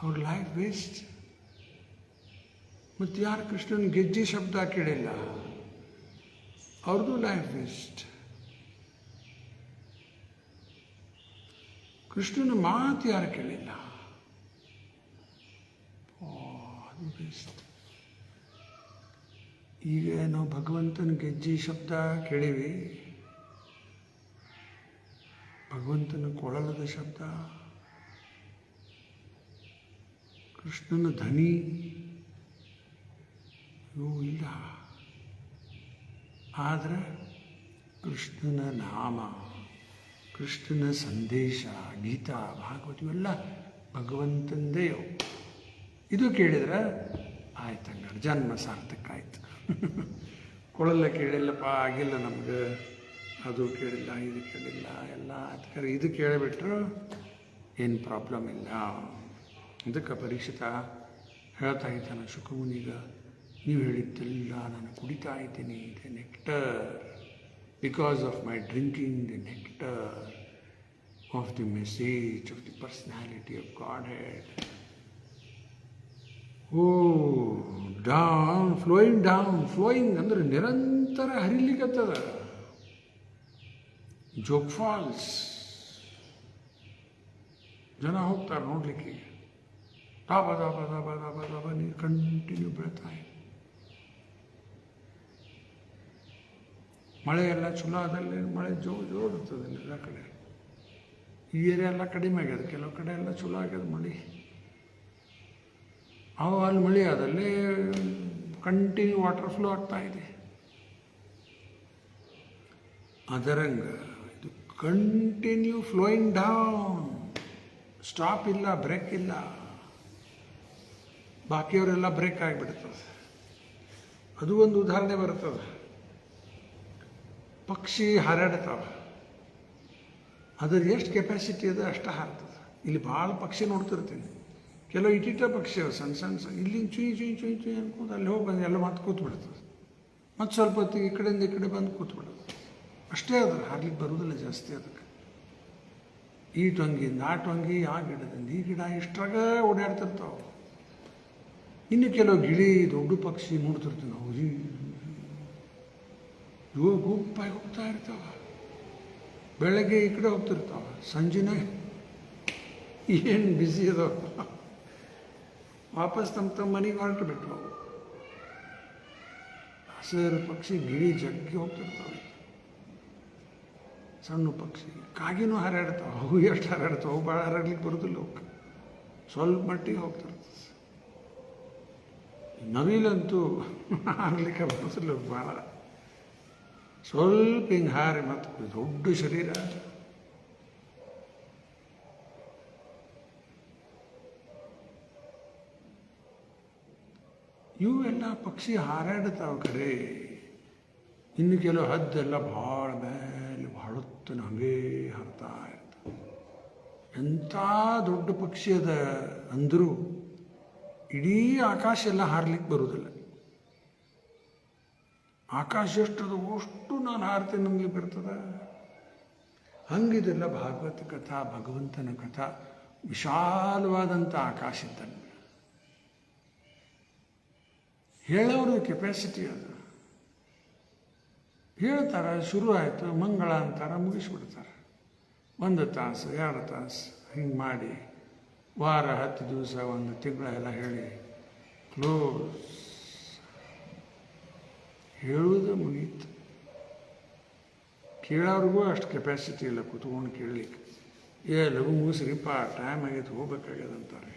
ಅವ್ರ ಲೈಫ್ ವೇಸ್ಟ್. ಮತ್ತು ಯಾರು ಕೃಷ್ಣನ ಗೆಜ್ಜೆ ಶಬ್ದ ಕೇಳಿಲ್ಲ ಅವ್ರದ್ದು ಲೈಫ್ ವೇಸ್ಟ್. ಕೃಷ್ಣನ ಮಾತು ಯಾರು ಕೇಳಿಲ್ಲ ಅದು ವೇಸ್ಟ್. ಈಗ ನಾವು ಭಗವಂತನ ಗೆಜ್ಜೆ ಶಬ್ದ ಕೇಳಿವಿ, ಭಗವಂತನ ಕೊಳಲದ ಶಬ್ದ, ಕೃಷ್ಣನ ಧ್ವನಿ ಇವು ಇಲ್ಲ. ಆದರೆ ಕೃಷ್ಣನ ನಾಮ, ಕೃಷ್ಣನ ಸಂದೇಶ, ಗೀತಾ, ಭಾಗವತ ಇವೆಲ್ಲ ಭಗವಂತಂದೇ. ಇದು ಕೇಳಿದ್ರೆ ಆಯ್ತು, ಹಂಗಾರೆ ಜನ್ಮ ಸಾರ್ಥಕ ಆಯ್ತು. ಕೊಳಲ್ಲ ಕೇಳಿಲ್ಲಪ್ಪ, ಆಗಿಲ್ಲ ನಮ್ಗೆ, ಅದು ಕೇಳಿಲ್ಲ, ಇದು ಕೇಳಿಲ್ಲ, ಎಲ್ಲ ಅದಕ್ಕೆ ಇದು ಕೇಳಿಬಿಟ್ರು ಏನು ಪ್ರಾಬ್ಲಮ್ ಇಲ್ಲ. ಇದಕ್ಕೆ ಪರೀಕ್ಷಿತ ಹೇಳ್ತಾ ಇದ್ದಾನೆ ಶುಕಮುನಿಗ, ನೀವು ಹೇಳಿದ್ದೆಲ್ಲ ನಾನು ಕುಡಿತಾ ಇದ್ದೀನಿ. The nectar, because of my drinking the nectar of the message of the personality of god head. Flowing ಅಂದ್ರೆ ನಿರಂತರ ಹರಿಲಿಕ್ಕತ್ತದ. ಜೋಗ್ ಫಾಲ್ಸ್ ಜನ ಹೋಗ್ತಾರೆ ನೋಡ್ಲಿಕ್ಕೆ. ದಾಬ ದಾಬ ದಾಬ ದಾಬ ದಾಬ ನೀರು ಕಂಟಿನ್ಯೂ ಬೀಳ್ತಾ ಇದೆ. ಮಳೆ ಎಲ್ಲ ಚಲೋ ಆದಲ್ಲಿ ಮಳೆ ಜೋರು ಇರ್ತದೆ ಎಲ್ಲ ಕಡೆ. ಈ ಏರಿಯಾ ಎಲ್ಲ ಕಡಿಮೆ ಆಗ್ಯದ, ಕೆಲವು ಕಡೆ ಎಲ್ಲ ಚಲೋ ಆಗ್ಯದ ಮಳೆ. ಅವು ಅಲ್ಲಿ ಮಳೆ ಅದಲ್ಲಿ ಕಂಟಿನ್ಯೂ ವಾಟರ್ ಫ್ಲೋ ಆಗ್ತಾ ಇದೆ. ಅದರಂಗ ಇದು ಕಂಟಿನ್ಯೂ ಫ್ಲೋಯಿಂಗ್ ಡೌನ್, ಸ್ಟಾಪ್ ಇಲ್ಲ, ಬ್ರೇಕ್ ಇಲ್ಲ. ಬಾಕಿಯವರೆಲ್ಲ ಬ್ರೇಕ್ ಆಗಿಬಿಡ್ತದೆ. ಅದು ಒಂದು ಉದಾಹರಣೆ ಬರ್ತದೆ. ಪಕ್ಷಿ ಹಾರಾಡ್ತಾವೆ, ಅದ್ರ ಎಷ್ಟು ಕೆಪಾಸಿಟಿ ಅದ ಅಷ್ಟು ಹಾರ್ತದೆ. ಇಲ್ಲಿ ಭಾಳ ಪಕ್ಷಿ ನೋಡ್ತಿರ್ತೀನಿ, ಕೆಲವು ಇಟಿಟ ಪಕ್ಷಿ ಅವ ಸಣ್ಣ ಸಣ್ಣ ಇಲ್ಲಿಂದ ಚುಯ್ ಚುಯ್ ಚುಯ್ ಚುಯ್ ಅನ್ಕೊಂಡು ಅಲ್ಲಿ ಹೋಗಿ ಬಂದು ಎಲ್ಲ ಮತ್ತೆ ಕೂತ್ಬಿಡ್ತದೆ. ಮತ್ತು ಸ್ವಲ್ಪ ಹೊತ್ತಿಗೆ ಈ ಕಡೆಯಿಂದ ಈ ಕಡೆ ಬಂದು ಕೂತ್ಬಿಡೋದು ಅಷ್ಟೇ. ಅದ್ರ ಹಾರ್ಲಿಕ್ಕೆ ಬರುವುದಿಲ್ಲ ಜಾಸ್ತಿ. ಅದಕ್ಕೆ ಈ ಟೊಂಗಿಯಿಂದ ಆ ಟೊಂಗಿ, ಆ ಗಿಡದಿಂದ ಈ ಗಿಡ ಇಷ್ಟ್ರಾಗ ಓಡಾಡ್ತಿರ್ತಾವೆ. ಇನ್ನು ಕೆಲವು ಗಿಳಿ ದೊಡ್ಡ ಪಕ್ಷಿ ನೋಡ್ತಿರ್ತೀವಿ ನಾವು, ಇವು ಗುಂಪಾಗಿ ಹೋಗ್ತಾ ಇರ್ತಾವೆ. ಬೆಳಗ್ಗೆ ಈ ಕಡೆ ಹೋಗ್ತಿರ್ತಾವೆ, ಸಂಜೆನೇ ಏನು ಬ್ಯುಸಿ ಅದಾವ, ವಾಪಸ್ ತಮ್ಮ ಮನೆಗೆ ಹೊರಟು ಬಿಟ್ಟು. ಹಸಿರು ಪಕ್ಷಿ ಗಿಳಿ ಜಗ್ಗಿ ಹೋಗ್ತಿರ್ತಾವೆ. ಸಣ್ಣ ಪಕ್ಷಿ ಕಾಗಿನೂ ಹಾರಾಡ್ತಾವೆ. ಅವು ಎಷ್ಟು ಹಾರಾಡ್ತಾವೆ, ಅವು ಭಾಳ ಹಾರಾಡ್ಲಿಕ್ಕೆ ಬರೋದಿಲ್ಲ. ಅವಕ್ಕೆ ಸ್ವಲ್ಪ ಮಟ್ಟಿಗೆ ಹೋಗ್ತಿರ್ತದೆ. ನವಿಲಂತೂ ಹಾರಲಿಕ್ಕೆ ಬರೋದಿಲ್ಲ ಭಾಳ, ಸ್ವಲ್ಪ ಹಿಂಗೆ ಹಾರಿ ಮತ್ತು ದೊಡ್ಡ ಶರೀರ. ಇವೆಲ್ಲ ಪಕ್ಷಿ ಹಾರಾಡ್ತಾವೆ ಖರೆ. ಇನ್ನು ಕೆಲವು ಹದ್ದೆಲ್ಲ ಭಾಳ ಮೇಲೆ ಭಾಳೊತ್ತನ ಹಂಗೇ ಹಾರ್ತಾ ಇರ್ತಾವೆ. ಎಂಥ ದೊಡ್ಡ ಪಕ್ಷಿ ಅದ ಅಂದರೂ ಇಡೀ ಆಕಾಶ ಎಲ್ಲ ಹಾರ್ಲಿಕ್ಕೆ ಬರುವುದಿಲ್ಲ. ಆಕಾಶ ಎಷ್ಟದು ಅಷ್ಟು ನಾನು ಹಾರ್ತೀನಿ ನಮಗೆ ಬರ್ತದೆ. ಹಂಗಿದೆಲ್ಲ ಭಾಗವತ ಕಥಾ, ಭಗವಂತನ ಕಥಾ. ವಿಶಾಲವಾದಂಥ ಆಕಾಶ ಇದ್ದಾನೆ. ಹೇಳೋರು ಕೆಪಾಸಿಟಿ ಅದು. ಹೇಳ್ತಾರೆ, ಶುರು ಆಯಿತು ಮಂಗಳ ಅಂತಾರೆ, ಮುಗಿಸ್ಬಿಡ್ತಾರೆ. 1 ತಾಸು 2 ತಾಸು ಹಿಂಗೆ ಮಾಡಿ ವಾರ 10 ದಿವಸ 1 ತಿಂಗಳ ಎಲ್ಲ ಹೇಳಿ ಕ್ಲೋಸ್. ಹೇಳುವುದು ಮುಗೀತು. ಕೇಳೋರಿಗೂ ಅಷ್ಟು ಕೆಪಾಸಿಟಿ ಇಲ್ಲ ಕೂತ್ಕೊಂಡು ಕೇಳಲಿಕ್ಕೆ. ಲಘು ಮುಗಿಸ್ರಿಪ್ಪ, ಟೈಮ್ ಆಗೈತೆ, ಹೋಗ್ಬೇಕಾಗ್ಯದ ಅಂತಾರೆ.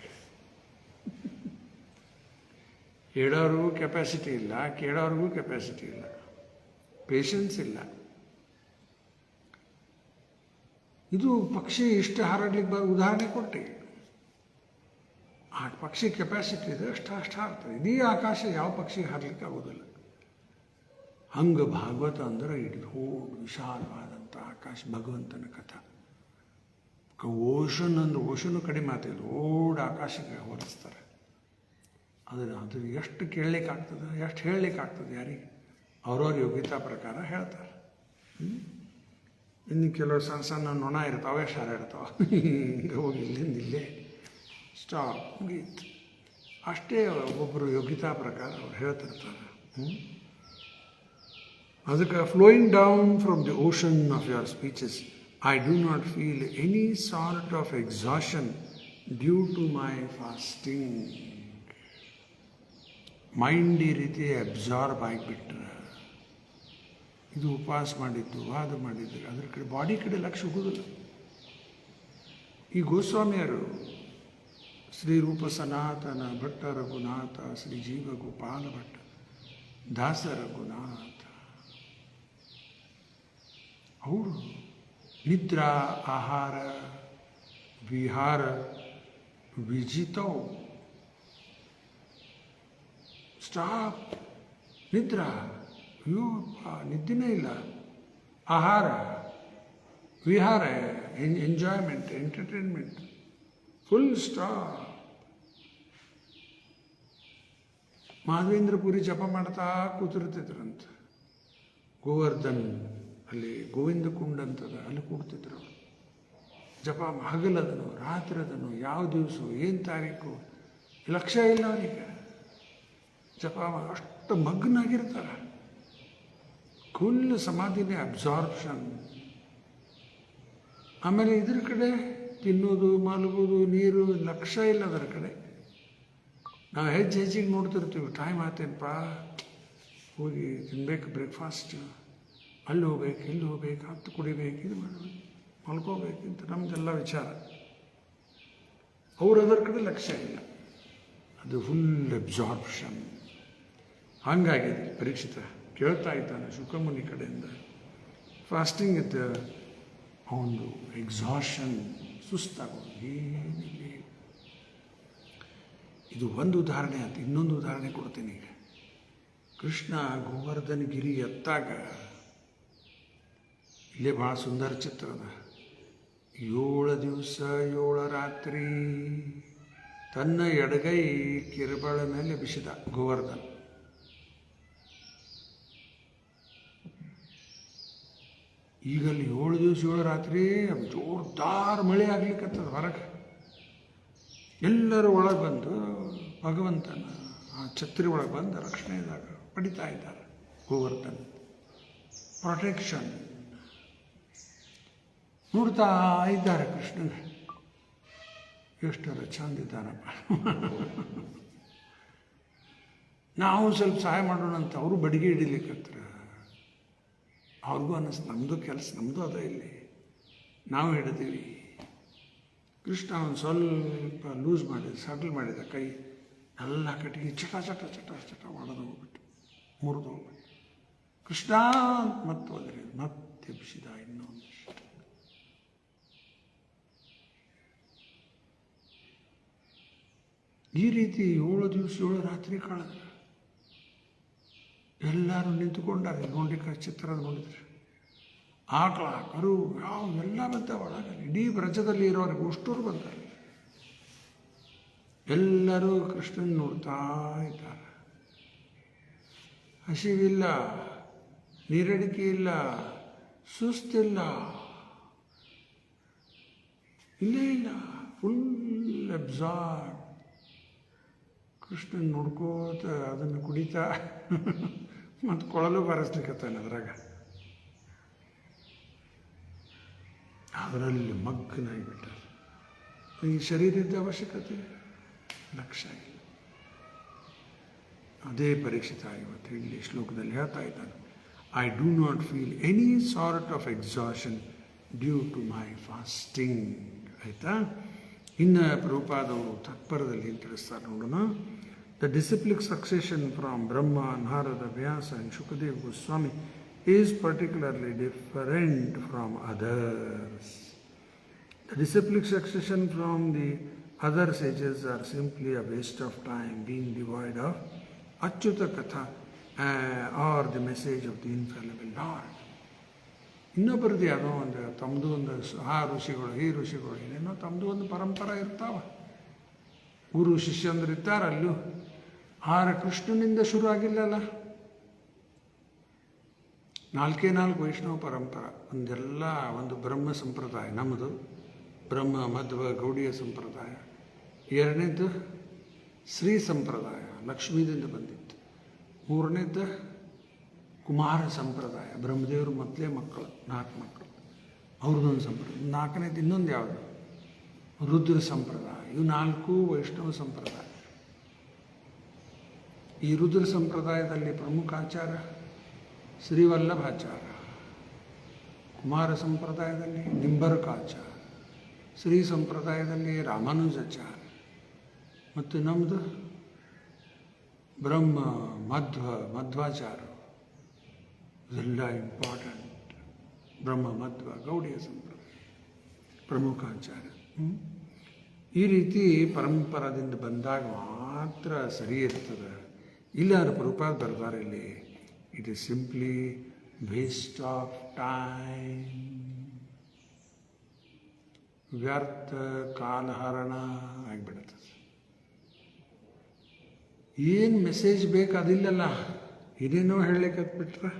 ಹೇಳೋರಿಗೂ ಕೆಪಾಸಿಟಿ ಇಲ್ಲ, ಕೇಳೋರಿಗೂ ಕೆಪಾಸಿಟಿ ಇಲ್ಲ, ಪೇಷನ್ಸ್ ಇಲ್ಲ. ಇದು ಪಕ್ಷಿ ಇಷ್ಟು ಹಾರಾಡ್ಲಿಕ್ಕೆ ಉದಾಹರಣೆ ಕೊಟ್ಟೆ. ಆ ಪಕ್ಷಿ ಕೆಪಾಸಿಟಿ ಇದೆ, ಅಷ್ಟು ಹಾರ್ತದೆ. ಇಡೀ ಆಕಾಶ ಯಾವ ಪಕ್ಷಿ ಹಾರಲಿಕ್ಕೆ ಆಗೋದಿಲ್ಲ. ಹಂಗೆ ಭಾಗವತ ಅಂದರೆ ಇಡೀ ವಿಶಾಲವಾದಂಥ ಆಕಾಶ, ಭಗವಂತನ ಕಥಾ. ಓಷನ್ ಅಂದ್ರೆ ಓಷನು ಕಡಿಮೆ ಆಗ್ತಿಲ್ಲ, ದೊಡ್ಡ ಆಕಾಶಕ್ಕೆ ಹೋಲಿಸ್ತಾರೆ. ಅದು ಎಷ್ಟು ಕೇಳಲಿಕ್ಕಾಗ್ತದೆ, ಎಷ್ಟು ಹೇಳಲಿಕ್ಕಾಗ್ತದೆ ಯಾರಿಗೆ? ಅವ್ರವ್ರ ಯೋಗ್ಯತಾ ಪ್ರಕಾರ ಹೇಳ್ತಾರೆ. ಇನ್ನು ಕೆಲವು ಸಣ್ಣ ಸಣ್ಣ ನೊಣ ಇರ್ತಾವೆ, ಎಷ್ಟು ಹಾರಾಡ್ತಾವೆ, ಹಿಂಗೆ ಹೋಗಿ ಇಲ್ಲಿಂದ ಇಲ್ಲೇ ಸ್ಟಾಪ್, ಮುಗೀತು. ಅಷ್ಟೇ ಒಬ್ಬೊಬ್ಬರು ಯೋಗ್ಯತಾ ಪ್ರಕಾರ ಅವ್ರು ಹೇಳ್ತಿರ್ತಾರೆ. ಅದಕ್ಕೆ flowing down from the ocean of your speeches, I do not feel any sort of exhaustion due to my fasting. Mind ಈ ರೀತಿ ಅಬ್ಸಾರ್ಬ್ ಆಗಿಬಿಟ್ರೆ, ಇದು ಉಪವಾಸ ಮಾಡಿದ್ದು, ಅದು ಮಾಡಿದ್ದು, ಅದ್ರ ಕಡೆ ಬಾಡಿ ಕಡೆ ಲಕ್ಷ್ಯ ಹೋಗೋದಿಲ್ಲ. ಈ ಗೋಸ್ವಾಮಿಯರು ಶ್ರೀ ರೂಪ ಸನಾತನ ಭಟ್ಟ ರಘುನಾಥ, ಶ್ರೀ ಜೀವ ಗೋಪಾಲ ಭಟ್ಟ, ದಾಸ ರಘುನಾಥ, ಅವರು ನಿದ್ರಾ ಆಹಾರ ವಿಹಾರ ವಿಜಿತವು. ಸ್ಟಾಪ್. ನಿದ್ರಾ, ಅಯ್ಯೋ ನಿದ್ದೆನೇ ಇಲ್ಲ. ಆಹಾರ, ವಿಹಾರ, ಎಂಜಾಯ್ಮೆಂಟ್, ಎಂಟರ್ಟೈನ್ಮೆಂಟ್, ಫುಲ್ ಸ್ಟಾಪ್. ಮಾಧವೇಂದ್ರಪುರಿ ಜಪ ಮಾಡ್ತಾ ಕೂತಿರ್ತಿದ್ರಂತ. ಗೋವರ್ಧನ್ ಅಲ್ಲಿ ಗೋವಿಂದ ಕುಂಡ ಅಂತದ, ಅಲ್ಲಿ ಕೂಡ್ತಿದ್ರು. ಜಪ ಹಗಲದನು ರಾತ್ರಿ ಅದನು, ಯಾವ ದಿವಸ ಏನು ತಾರೀಕು ಲಕ್ಷ್ಯ ಇಲ್ಲ ಅವರಿಗೆ. ಜಪ ಅಷ್ಟು ಮಗ್ನಾಗಿರ್ತಾರೆ. Full ಸಮಾಧಿನೇ, absorption. ಆಮೇಲೆ ಇದ್ರ ಕಡೆ ತಿನ್ನೋದು, ಮಲಗೋದು, ನೀರು, ಲಕ್ಷ್ಯ ಇಲ್ಲ ಅದರ ಕಡೆ. ನಾವು ಹೆಜ್ಜೆಗೆ ನೋಡ್ತಿರ್ತೀವಿ, ಟೈಮ್ ಆತೇನಪ್ಪ, ಹೋಗಿ ತಿನ್ಬೇಕು ಬ್ರೇಕ್ಫಾಸ್ಟ್, ಅಲ್ಲಿ ಹೋಗ್ಬೇಕು, ಇಲ್ಲಿ ಹೋಗ್ಬೇಕು, ಹತ್ತು ಕುಡಿಬೇಕು, ಇದು ಮಾಡಬೇಕು. ಮಲ್ಕೋಬೇಕಿಂತ ನಮ್ಮದೆಲ್ಲ ವಿಚಾರ. ಅವ್ರು ಅದರ ಕಡೆ ಲಕ್ಷ್ಯ ಇಲ್ಲ, ಅದು ಫುಲ್ ಅಬ್ಸಾರ್ಪ್ಷನ್. ಹಂಗಾಗಿದೆ ಪರೀಕ್ಷಿತ. ಕೇಳ್ತಾ ಇದ್ದಾನೆ ಶುಕಮುನಿ ಕಡೆಯಿಂದ. ಫಾಸ್ಟಿಂಗ್ ಇದ್ದ ಅವನು ಎಕ್ಸಾಷನ್, ಸುಸ್ತಾಗೋದು ಏನಿಲ್ಲ. ಇದು ಒಂದು ಉದಾಹರಣೆ ಅಂತ. ಇನ್ನೊಂದು ಉದಾಹರಣೆ ಕೊಡ್ತೀನಿ ಈಗ. ಕೃಷ್ಣ ಗೋವರ್ಧನ ಗಿರಿ ಎತ್ತಾಗ ಇಲ್ಲೇ ಭಾಳ ಸುಂದರ ಚಿತ್ರ ಅದ. 7 ದಿವಸ 7 ರಾತ್ರಿ ತನ್ನ ಎಡಗೈ ಕಿರುಬಳ ಮೇಲೆ ಬಿಸಿದ ಗೋವರ್ಧನ. ಈಗಲ್ಲಿ 7 ದಿವಸ 7 ರಾತ್ರಿ ಜೋರ್ದಾರ್ ಮಳೆ ಆಗ್ಲಿಕ್ಕತ್ತದ ಹೊರಗೆ. ಎಲ್ಲರೂ ಒಳಗೆ ಬಂದು ಭಗವಂತನ ಆ ಛತ್ರಿ ಒಳಗೆ ಬಂದು ರಕ್ಷಣೆದಾಗ ಪಡಿತಾ ಇದ್ದಾರೆ. ಗೋವರ್ಧನ್ ಪ್ರೊಟೆಕ್ಷನ್ ನೋಡ್ತಾ ಇದ್ದಾರೆ ಕೃಷ್ಣನ. ಎಷ್ಟರ ಚಂದಿದ್ದಾನಪ್ಪ. ನಾವು ಸ್ವಲ್ಪ ಸಹಾಯ ಮಾಡೋಣ ಅಂತ ಅವರು ಬಡಿಗೆ ಹಿಡಿಲಿಕ್ಕತ್ರ. ಅವ್ರಿಗೂ ಅನ್ನಿಸ್ತು ನಮ್ಮದು ಕೆಲಸ, ನಮ್ಮದು ಅದ ಇಲ್ಲಿ, ನಾವು ಹಿಡಿದೀವಿ. ಕೃಷ್ಣ ಅವನು ಸ್ವಲ್ಪ ಲೂಸ್ ಮಾಡಿದ, ಸಟಲ್ ಮಾಡಿದ ಕೈ. ಎಲ್ಲ ಕಟ್ಟಿಗೆ ಚಟ ಚಟ ಚಟ ಚಟ ಮಾಡೋದು ಹೋಗ್ಬಿಟ್ಟು, ಮುರಿದು ಹೋಗ್ಬಿಟ್ಟು ಕೃಷ್ಣ ಮತ್ತೆ ಹೋದರೆ ಮತ್ತೆ ಬಿಸಿದ ಇನ್ನೊಂದಿಷ್ಟು. ಈ ರೀತಿ 7 ದಿವಸ 7 ರಾತ್ರಿ ಕಳೆದ. ಎಲ್ಲರೂ ನಿಂತುಕೊಂಡಾರೆ. ನೋಡ್ಲಿಕ್ಕೆ ಚಿತ್ರದ ನೋಡಿದ್ರೆ ಆಕಳ ಕರು ಯಾವ ಎಲ್ಲ ಬಂದ ಒಳಗೆ. ಇಡೀ ಬ್ರಜದಲ್ಲಿ ಇರೋರಿಗೆ ಅಷ್ಟೂರು ಬಂತಾರೆ. ಎಲ್ಲರೂ ಕೃಷ್ಣನ್ ನೋಡ್ತಾ ಇದ್ದಾರೆ. ಹಸಿವಿಲ್ಲ, ನೀರಡಿಕೆ ಇಲ್ಲ, ಸುಸ್ತಿಲ್ಲ, ಇಲ್ಲೇ ಇಲ್ಲ, ಫುಲ್ ಅಬ್ಸಾರ್ಬ್. ಕೃಷ್ಣನ್ ನೋಡ್ಕೋತ ಅದನ್ನು ಕುಡಿತಾ ಮತ್ತು ಕೊಳಲು ಬಾರಿಸ್ಲಿಕ್ಕತ್ತಾನೆ ಅದ್ರಾಗ. ಅದರಲ್ಲಿ ಮಗ್ನಾಗಿಬಿಟ್ಟಾರೆ. ಈ ಶರೀರದ ಅವಶ್ಯಕತೆ ಲಕ್ಷ್ಯ ಇಲ್ಲ. ಅದೇ ಪರೀಕ್ಷಿತ ಇವತ್ತು ಇಲ್ಲಿ ಶ್ಲೋಕದಲ್ಲಿ ಹೇಳ್ತಾ ಇದ್ದಾನೆ. I do not feel any sort of exhaustion due to my fasting. ಆಯಿತಾ? ಇನ್ನು ಪ್ರಭುಪಾದವರು ತತ್ಪರದಲ್ಲಿ ಏನು ತಿಳಿಸ್ತಾರೆ ನೋಡೋಣ. The disciplic succession from Brahma, Narada, Vyasa and Shukadev Goswami is particularly different from others. The disciplic succession from the other sages are simply a waste of time, being devoid of Achyuta Katha or the message of the infallible Lord. ಇನ್ನೊಬ್ಬರದ್ದು ಯಾವುದೋ ಒಂದು ತಮ್ಮದು ಒಂದು ಆ ಋಷಿಗಳು ಈ ಋಷಿಗಳು ಏನೇನೋ ತಮ್ಮದು ಒಂದು ಪರಂಪರೆ ಇರ್ತಾವ. ಗುರು ಶಿಷ್ಯಂದ್ರು ಇದ್ದಾರೆ ಅಲ್ಲೂ. ಆರ ಕೃಷ್ಣನಿಂದ ಶುರು ಆಗಿಲ್ಲಲ್ಲ. 4 ವೈಷ್ಣವ ಪರಂಪರ. ಒಂದೆಲ್ಲ ಒಂದು ಬ್ರಹ್ಮ ಸಂಪ್ರದಾಯ ನಮ್ಮದು, ಬ್ರಹ್ಮ ಮಧ್ವ ಗೌಡಿಯ ಸಂಪ್ರದಾಯ. ಎರಡನೇದ್ದು ಶ್ರೀ ಸಂಪ್ರದಾಯ, ಲಕ್ಷ್ಮೀದಿಂದ ಬಂದಿತ್ತು. ಮೂರನೇದ್ದು ಕುಮಾರ ಸಂಪ್ರದಾಯ, ಬ್ರಹ್ಮದೇವರು ಮೊದಲೇ ಮಕ್ಕಳು, 4 ಮಕ್ಕಳು, ಅವ್ರದ್ದೊಂದು ಸಂಪ್ರದಾಯ. 4ನೇದು ಇನ್ನೊಂದು ಯಾವುದು, ರುದ್ರ ಸಂಪ್ರದಾಯ. ಇವು 4 ವೈಷ್ಣವ ಸಂಪ್ರದಾಯ. ಈ ರುದ್ರ ಸಂಪ್ರದಾಯದಲ್ಲಿ ಪ್ರಮುಖ ಆಚಾರ ಶ್ರೀವಲ್ಲಭಾಚಾರ, ಕುಮಾರ ಸಂಪ್ರದಾಯದಲ್ಲಿ ನಿಂಬರಕಾಚಾರ, ಶ್ರೀ ಸಂಪ್ರದಾಯದಲ್ಲಿ ರಾಮಾನುಜಾಚಾರ, ಮತ್ತು ನಮ್ಮದು ಬ್ರಹ್ಮ ಮಧ್ವಾಚಾರ. ಇದೆಲ್ಲ ಇಂಪಾರ್ಟೆಂಟ್. ಬ್ರಹ್ಮ ಮಧ್ವ ಗೌಡಿಯ ಸಂಪ್ರದಾಯ ಪ್ರಮುಖ ಆಚಾರ. ಈ ರೀತಿ ಪರಂಪರದಿಂದ ಬಂದಾಗ ಮಾತ್ರ ಸರಿ ಇರ್ತದೆ. ಇಲ್ಲಾರು ಪ್ರಭುಪಾದ ಬರ್ತಾರೆ ಇಲ್ಲಿ. It is simply waste of time, ವ್ಯರ್ಥ ಕಾಲಹರಣ ಆಗಿಬಿಡುತ್ತದೆ. ಏನು ಮೆಸೇಜ್ ಬೇಕು ಅದಿಲ್ಲಲ್ಲ, ಏನೇನೋ ಹೇಳಲಿಕ್ಕೆ ಹತ್ಬಿಟ್ರೆ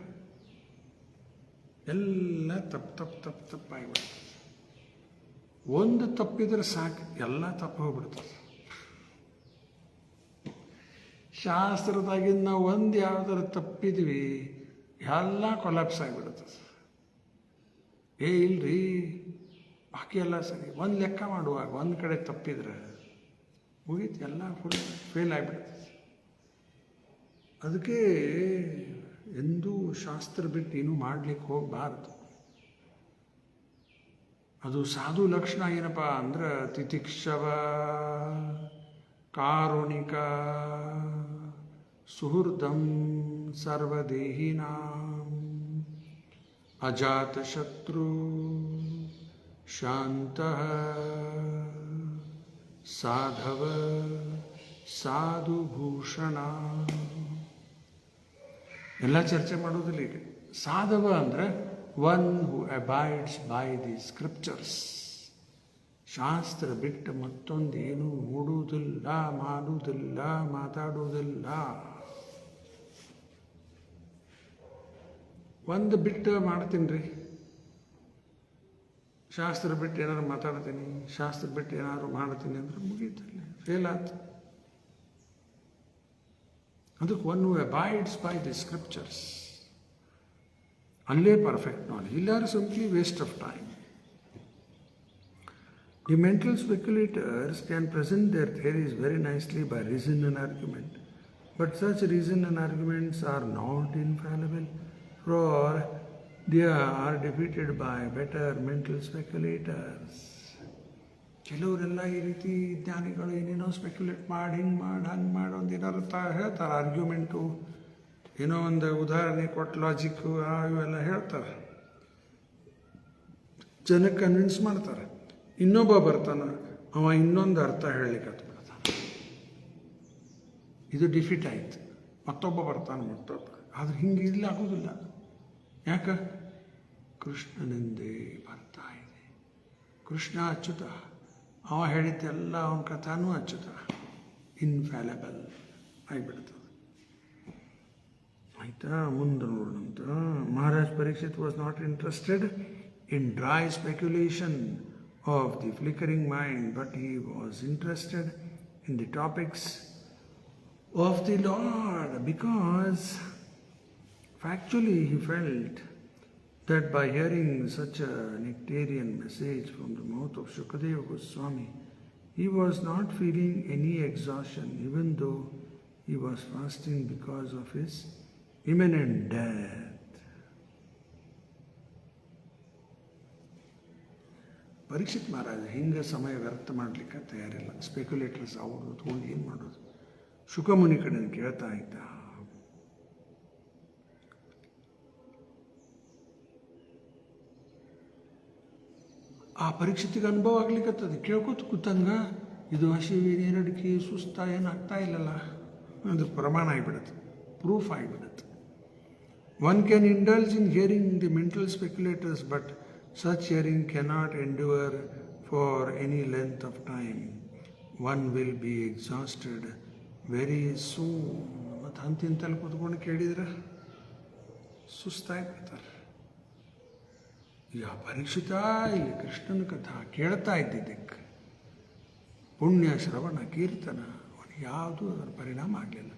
ಎಲ್ಲ ತಪ್ಪಾಗಿಬಿಡ್ತದೆ. ಒಂದು ತಪ್ಪಿದ್ರೆ ಸಾಕು, ಎಲ್ಲ ತಪ್ಪು ಹೋಗ್ಬಿಡ್ತದೆ. ಶಾಸ್ತ್ರದಾಗಿಂದ ನಾವು ಒಂದು ಯಾವುದಾದ್ರು ತಪ್ಪಿದ್ವಿ, ಎಲ್ಲ ಕೊಲಾಪ್ಸ್ ಆಗಿಬಿಡ್ತದೆ. ಇಲ್ರಿ ಬಾಕಿ ಎಲ್ಲ ಸರಿ. ಒಂದು ಲೆಕ್ಕ ಮಾಡುವಾಗ ಒಂದು ಕಡೆ ತಪ್ಪಿದ್ರೆ ಮುಗೀತು, ಎಲ್ಲ ಫುಲ್ ಫೇಲ್ ಆಗಿಬಿಡ್ತದೆ. ಅದಕ್ಕೆ ಎಂದೂ ಶಾಸ್ತ್ರ ಬಿಟ್ಟು ಏನೂ ಮಾಡಲಿಕ್ಕೆ ಹೋಗಬಾರ್ದು. ಅದು ಸಾಧು ಲಕ್ಷಣ ಏನಪ್ಪ ಅಂದ್ರೆ ತಿತಿಕ್ಷವ, ಕಾರುಣಿಕ, ಸುಹೃದಂ ಸರ್ವದೇಹಿನಾಂ, ಅಜಾತಶತ್ರು, ಶಾಂತಃ, ಸಾಧವ, ಸಾಧುಭೂಷಣ. ಎಲ್ಲ ಚರ್ಚೆ ಮಾಡೋದಿಲ್ಲ ಈಗ. ಸಾಧವ ಅಂದರೆ one who abides by the scriptures. ಶಾಸ್ತ್ರ ಬಿಟ್ಟು ಮತ್ತೊಂದೇನು ನೋಡುವುದಿಲ್ಲ, ಮಾಡುವುದಿಲ್ಲ, ಮಾತಾಡುವುದಿಲ್ಲ. ಒಂದು ಬಿಟ್ಟು ಮಾಡ್ತೀನಿ ರೀ, ಶಾಸ್ತ್ರ ಬಿಟ್ಟು ಏನಾದ್ರು ಮಾತಾಡ್ತೀನಿ, ಶಾಸ್ತ್ರ ಬಿಟ್ಟು ಏನಾದ್ರು ಮಾಡ್ತೀನಿ ಅಂದ್ರೆ ಮುಗೀತಲ್ಲ, ಫೇಲ್ ಆಯ್ತು. ಅದಕ್ಕೆ one who abides by the scriptures, ಅಲ್ಲೇ ಪರ್ಫೆಕ್ಟ್ ನಾಲೆಜ್. ಇಲ್ಲಾರು simply waste of time. The mental speculators can present their theories very nicely by reason and argument, but such reason and arguments are not infallible, for they are defeated by better mental speculators. ಕೆಲವರೆಲ್ಲ ಈ ರೀತಿ ಜ್ಞಾನಿಗಳು ಏನೇನೋ speculate ಮಾಡಿ ಹಿಂಗೆ ಮಾಡಿ ಹಂಗೆ ಮಾಡಿ ಒಂದು ಏನಾರು ಹೇಳ್ತಾರೆ, ಆರ್ಗ್ಯುಮೆಂಟು, ಏನೋ ಒಂದು ಉದಾಹರಣೆ ಕೊಟ್ಟು ಲಾಜಿಕ್ಕು ಇವೆಲ್ಲ ಹೇಳ್ತಾರೆ, ಜನಕ್ಕೆ ಕನ್ವಿನ್ಸ್ ಮಾಡ್ತಾರೆ. ಇನ್ನೊಬ್ಬ ಬರ್ತಾನೆ, ಅವ ಇನ್ನೊಂದು ಅರ್ಥ ಹೇಳಲಿಕ್ಕೆ ಹತ್ಬಿಡ್ತಾನೆ, ಇದು ಡಿಫೀಟ್ ಆಯ್ತು. ಮತ್ತೊಬ್ಬ ಬರ್ತಾನೆ, ಮತ್ತೊಬ್ಬ. ಆದ್ರೆ ಹಿಂಗೆ ಇಲ್ಲಿ ಆಗೋದಿಲ್ಲ. ಯಾಕೆ? ಕೃಷ್ಣನಿಂದೇ ಬರ್ತಾ ಇದೆ. ಕೃಷ್ಣ ಅಚ್ಯುತ, ಅವ ಹೇಳಿದ್ದೆಲ್ಲ ಅವನ ಕಥಾನೂ ಅಚ್ಯುತ, ಇನ್ಫ್ಯಾಲಬಲ್ ಆಗಿಬಿಡ್ತದೆ. ಆಯ್ತಾ? ಮುಂದೆ ನೋಡೋಣಂತ. Maharaj Parikshit was not interested in dry speculation of the flickering mind, but he was interested in the topics of the Lord, because factually he felt that by hearing such a nectarian message from the mouth of Shukadeva Goswami, he was not feeling any exhaustion, even though he was fasting because of his imminent death. Parikshit Maharaja ಹಿಂಗೆ ಸಮಯ ವ್ಯರ್ಥ ಮಾಡಲಿಕ್ಕೆ ತಯಾರಿಲ್ಲ. ಸ್ಪೆಕ್ಯುಲೇಟರ್ಸ್ ಅವರು ತೊಗೊಂಡು ಏನು ಮಾಡೋದು? ಶುಕಮುನಿ ಕಡೆ ಕೇಳ್ತಾ ಇದ್ದ. ಆ ಪರೀಕ್ಷಿತಿಗೆ ಅನುಭವ ಆಗ್ಲಿಕ್ಕತ್ತದ. ಕೇಳ್ಕೊತ ಕೂತಂಗ ಇದು ಹಸಿವಿ, ನೀರಡಿಕೆ, ಸುಸ್ತ ಏನಾಗ್ತಾ ಇಲ್ಲಲ್ಲ, ಅದು ಪ್ರಮಾಣ ಆಗಿಬಿಡುತ್ತೆ, ಪ್ರೂಫ್ ಆಗಿಬಿಡುತ್ತೆ. One can indulge in hearing the mental speculators, but such hearing cannot endure for any length of time. One will be exhausted very soon. ಮತ್ತು ಅಂತಿಂತಲ್ಲಿ ಕೂತ್ಕೊಂಡು ಕೇಳಿದ್ರೆ ಸುಸ್ತಾಗ್ಬಿಡ್ತಾರೆ. ಈಗ ಪರೀಕ್ಷಿತ ಇಲ್ಲಿ ಕೃಷ್ಣನ ಕಥಾ ಕೇಳ್ತಾ ಇದ್ದಿದ್ದಕ್ಕೆ ಪುಣ್ಯ ಶ್ರವಣ ಕೀರ್ತನ ಅವನಿಗೆ ಯಾವುದೂ ಅದರ ಪರಿಣಾಮ ಆಗಲಿಲ್ಲ.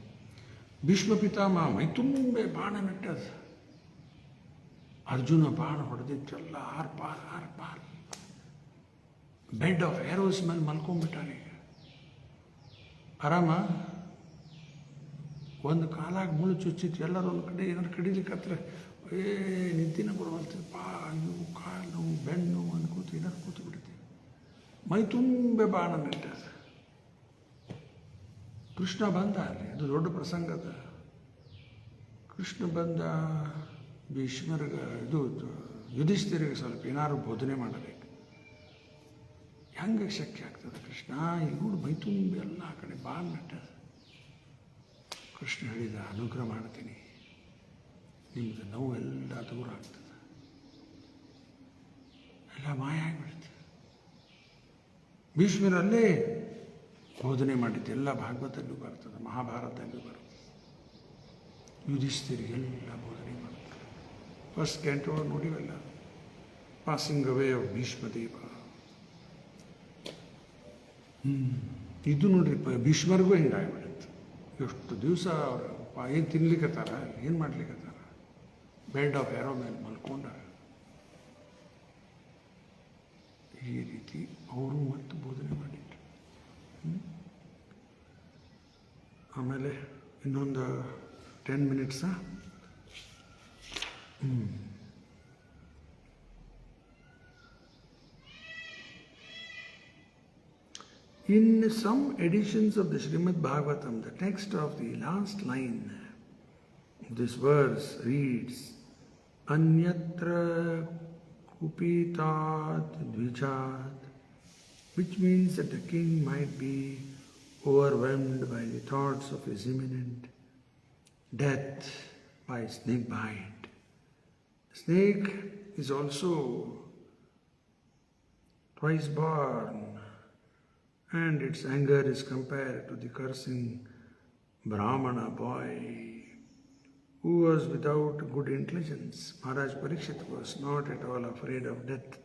ಭೀಷ್ಮ ಪಿತಾಮಹ ಮೈ ತುಂಬೆ ಬಾಣ ನೆಟ್ಟದ. ಅರ್ಜುನ ಬಾಣ ಹೊಡೆದಿದ್ದೆಲ್ಲ ಆರ್ ಬೆಡ್ ಆಫ್ ಏರೋಸ್ ಮೇಲೆ ಮಲ್ಕೊಂಡ್ಬಿಟ್ಟಾನೆ. ಆರಾಮ ಒಂದು ಕಾಲಾಗ ಮುಳು ಚುಚ್ಚಿತ್ತು. ಎಲ್ಲರೂ ಒಂದು ಕಡೆ ಏನಾರು ಕಡಿಲಿಕ್ಕೆ ಹತ್ರ ನಿದ್ದಿನ ಬರುವಂಥದ್ದು. ಇವು ಕಾಲು ಬೆನ್ನು ಅನ್ಕೋತು ಏನಾರು ಕೂತು ಬಿಡ್ತೀವಿ. ಮೈ ತುಂಬೆ ಬಾಣ ನೆಟ್ಟದ. ಕೃಷ್ಣ ಬಂದ ಅಲ್ಲಿ, ಅದು ದೊಡ್ಡ ಪ್ರಸಂಗದ. ಕೃಷ್ಣ ಬಂದ, ಭೀಷ್ಮರಿಗೆ ಇದು ಯುಧಿಷ್ಠಿರಿಗೆ ಸ್ವಲ್ಪ ಏನಾದ್ರು ಬೋಧನೆ ಮಾಡಬೇಕು. ಹೆಂಗೆ ಶಕ್ಯ ಆಗ್ತದೆ? ಕೃಷ್ಣ ಈಗ ನೋಡಿ ಮೈ ತುಂಬಿ ಎಲ್ಲ ಆ ಕಡೆ ಬಾಣ ನೆಟ್ಟದ. ಕೃಷ್ಣ ಹೇಳಿದ, ಅನುಗ್ರಹ ಮಾಡ್ತೀನಿ, ನಿಮ್ದು ನೋವೆಲ್ಲ ದೂರ ಆಗ್ತದೆ, ಎಲ್ಲ ಮಾಯ ಆಗಿಬಿಡ್ತದೆ. ಭೀಷ್ಮರಲ್ಲೇ ಬೋಧನೆ ಮಾಡಿದ್ದು ಎಲ್ಲ ಭಾಗವತಲ್ಲೂ ಬರ್ತದೆ, ಮಹಾಭಾರತದಲ್ಲೂ ಬರ್ತದೆ. ಯುಧಿಷ್ಠಿರಿಗೆಲ್ಲ ಬೋಧನೆ ಮಾಡ್ತಾರೆ. ಫಸ್ಟ್ ಕ್ಯಾಂಟೋ ನೋಡಿವಲ್ಲ, ಪಾಸಿಂಗ್ ಅವೇ ಆಫ್ ಭೀಷ್ಮದೇವ. ಇದು ನೋಡ್ರಿ, ಭೀಷ್ಮರಿಗೂ ಹಿಂಗಾಗಿಬಿಡುತ್ತೆ. ಎಷ್ಟು ದಿವಸ ಅವರು ಏನು ತಿನ್ಲಿಕ್ಕತ್ತಾರ, ಏನು ಮಾಡ್ಲಿಕ್ಕತ್ತಾರ, ಬೆಡ್ ಆಫ್ ಏರೋ ಮೇಲೆ ಮಲ್ಕೊಂಡ. ಈ ರೀತಿ ಅವರು ಮತ್ತು ಬೋಧನೆ ಮಾಡಿದ್ರು. ಆಮೇಲೆ ಇನ್ನೊಂದು 10 ಮಿನಿಟ್ಸಾ? In some editions of the Srimad Bhagavatam, the text of the last line of this verse reads, Anyatra kupitat dvijat, which means that the king might be overwhelmed by the thoughts of his imminent death by snake bite. Snake is also twice born, and its anger is compared to the cursing Brahmana boy who was without good intelligence. Maharaj Parikshit was not at all afraid of death,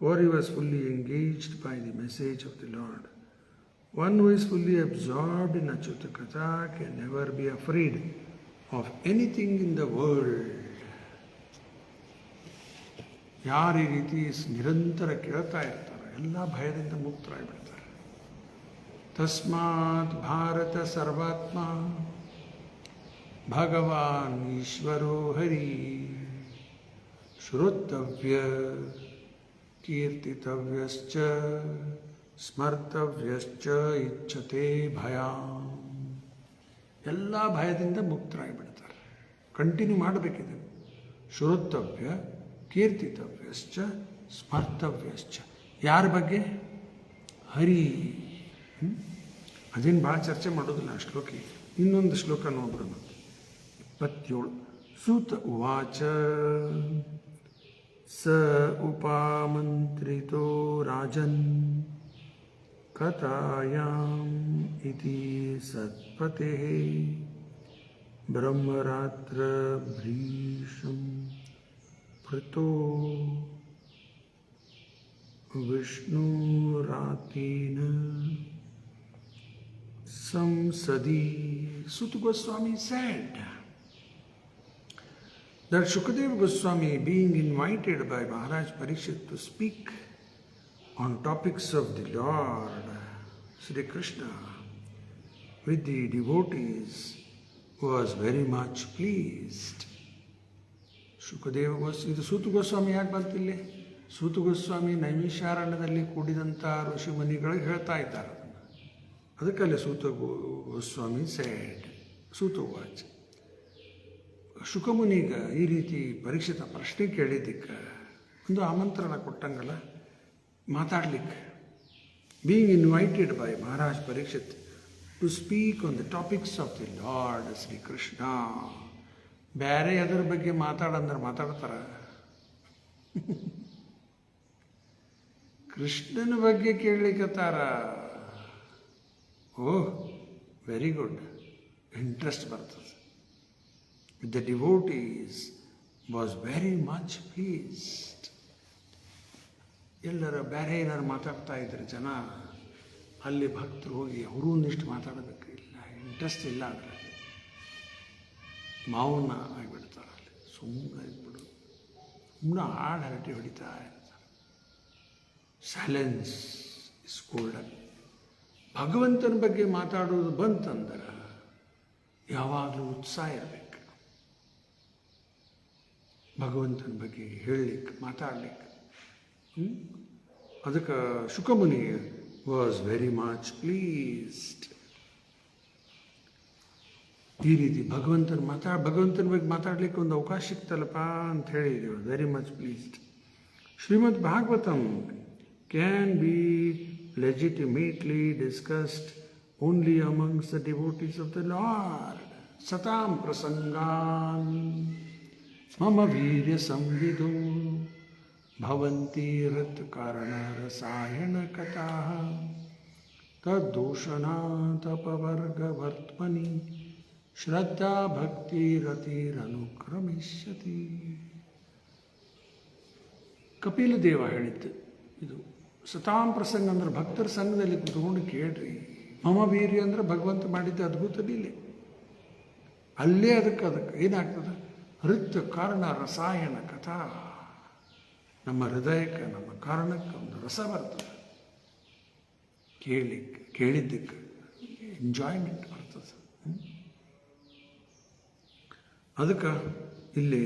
for he was fully engaged by the message of the Lord. One who is fully absorbed in Achyuta Katha can never be afraid of anything in the world. ಯಾರು ಈ ರೀತಿ ನಿರಂತರ ಕೇಳ್ತಾ ಇರ್ತಾರೆ ಎಲ್ಲ ಭಯದಿಂದ ಮುಕ್ತರಾಗಿಬಿಡ್ತಾರೆ. ತಸ್ಮಾತ್ ಭಾರತ ಸರ್ವಾತ್ಮ ಭಗವಾನ್ ಈಶ್ವರೋ ಹರಿ ಶ್ರೋತವ್ಯ ಕೀರ್ತಿತವ್ಯಶ್ಚ ಸ್ಮರ್ತವ್ಯಶ್ಚ ಇಚ್ಛತೆ ಭಯಾಂ. ಎಲ್ಲ ಭಯದಿಂದ ಮುಕ್ತರಾಗಿಬಿಡ್ತಾರೆ. ಕಂಟಿನ್ಯೂ ಮಾಡಬೇಕಿದೆ. ಶ್ರೋತವ್ಯ ಕೀರ್ತಿತವ್ಯಶ್ಚ ಸ್ಮರ್ತವ್ಯಶ್ಚ. ಯಾರ ಬಗ್ಗೆ? ಹರಿ. ಅದೇನು ಭಾಳ ಚರ್ಚೆ ಮಾಡೋದಿಲ್ಲ ಆ ಶ್ಲೋಕ. ಇನ್ನೊಂದು ಶ್ಲೋಕ ನೋಡ್ಬಿಡೋಣ. 27. ಸೂತ ಉವಾಚ ಸ ಉಪಾಮಂತ್ರಿತೋ ರಾಜನ್ ಕಥಾಯಾಂ ಇತಿ ಸತ್ಪತೇಃ ಬ್ರಹ್ಮರಾತ್ರ ಭ್ರೀಷಂ ಪೃತೋ ವಿಷ್ಣುರಾತೀನ ಸಂಸದಿ. Suta Goswami said that Shukadeva Goswami, being invited by Maharaj Parikshit to speak on topics of the Lord Sri Krishna with the devotees, was very much pleased. Shukadeva Goswami, ಇದು ಸೂತ ಗೋಸ್ವಾಮಿ ಯಾಕೆ ಬಂತಿಲ್ಲಿ? ಸೂತ ಗೋಸ್ವಾಮಿ ನೈಮಿಷಾರಣ್ಯದಲ್ಲಿ ಕೂಡಿದಂಥ ಋಷಿ ಮುನಿಗಳಿಗೆ ಹೇಳ್ತಾ ಇದ್ದಾರೆ. ಅದಕ್ಕಲ್ಲೇ ಸೂತ ಗೋಸ್ವಾಮಿ ಸೆಡ್ ಸೂತ ವಾಚ. ಶುಕಮುನಿಗ ಈ ರೀತಿ ಪರೀಕ್ಷಿತ ಪ್ರಶ್ನೆ ಕೇಳಿದ್ದಕ್ಕೆ ಒಂದು ಆಮಂತ್ರಣ ಕೊಟ್ಟಂಗಲ್ಲ ಮಾತಾಡ್ಲಿಕ್ಕೆ. Being invited by Maharaj Parikshit to speak on the topics of the lord Shri Krishna. ಬೇರೆ ಅದರ ಬಗ್ಗೆ ಮಾತಾಡಂದ್ರೆ ಮಾತಾಡ್ತಾರ? ಕೃಷ್ಣನ ಬಗ್ಗೆ ಕೇಳಲಿಕ್ಕತ್ತಾರ. Oh, very good. ಇಂಟ್ರೆಸ್ಟ್ ಬರ್ತದೆ. With the devotees was very much pleased. ಎಲ್ಲರ ಬೇರೆ ಏನಾರು ಮಾತಾಡ್ತಾ ಇದ್ರೆ ಜನ, ಅಲ್ಲಿ ಭಕ್ತರು ಹೋಗಿ ಅವರು ಒಂದಿಷ್ಟು ಮಾತಾಡೋದಕ್ಕೆ ಇಲ್ಲ, ಇಂಟ್ರೆಸ್ಟ್ ಇಲ್ಲ. ಅದರಲ್ಲಿ ಮೌನ ಆಗಿಬಿಡ್ತಾರೆ. ಅಲ್ಲಿ ಸುಮ್ಮನೆ ಇದ್ಬಿಡು, ಸುಮ್ಮನೆ ಹಾಡು ಹರಟೆ ಹೊಡಿತಾ ಇರ್ತಾರೆ. Silence is golden. ಭಗವಂತನ ಬಗ್ಗೆ ಮಾತಾಡೋದು ಬಂತಂದ್ರೆ ಯಾವಾಗಲೂ ಉತ್ಸಾಹ ಇರಬೇಕು. ಭಗವಂತನ ಬಗ್ಗೆ ಹೇಳಲಿಕ್ಕೆ, ಮಾತಾಡ್ಲಿಕ್ಕೆ. ಅದಕ್ಕೆ ಶುಕಮುನಿ ವಾಸ್ ವೆರಿ ಮಚ್ ಪ್ಲೀಸ್ಡ್. ಈ ರೀತಿ ಭಗವಂತನ ಬಗ್ಗೆ ಮಾತಾಡ್ಲಿಕ್ಕೆ ಒಂದು ಅವಕಾಶ ಸಿಕ್ತಲ್ಲಪ್ಪ ಅಂತ ಹೇಳಿದೆವು. Very much pleased. Shrimad Bhagavatam can be legitimately discussed only amongst the devotees of the Lord. Satam prasangan mama virya samvido bhavanti rit karana rasayana kataha tadoshana tapavarga vartmani shraddha bhakti ratir anukramishyati. Kapila ದೇವ ಹೇಳಿದ್ದು ಇದು. ಸತಾಂ ಪ್ರಸಂಗ ಅಂದ್ರೆ ಭಕ್ತರ ಸಂಘದಲ್ಲಿ ಕುತ್ಕೊಂಡು ಕೇಳ್ರಿ. ಮಮ ವೀರ್ಯ ಅಂದ್ರೆ ಭಗವಂತ ಮಾಡಿದ್ದ ಅದ್ಭುತ ಲೀಲೆ. ಅಲ್ಲೇ ಅದಕ್ಕೆ ಏನಾಗ್ತದೆ? ಹೃತ್ ಕಾರಣ ರಸಾಯನ ಕಥಾ. ನಮ್ಮ ಹೃದಯಕ್ಕೆ, ನಮ್ಮ ಕಾರಣಕ್ಕೆ ಒಂದು ರಸ ಬರ್ತದೆ. ಕೇಳಿದ್ದಕ್ಕೆ ಎಂಜಾಯ್ಮೆಂಟ್ ಬರ್ತದೆ. ಅದಕ್ಕೆ ಇಲ್ಲಿ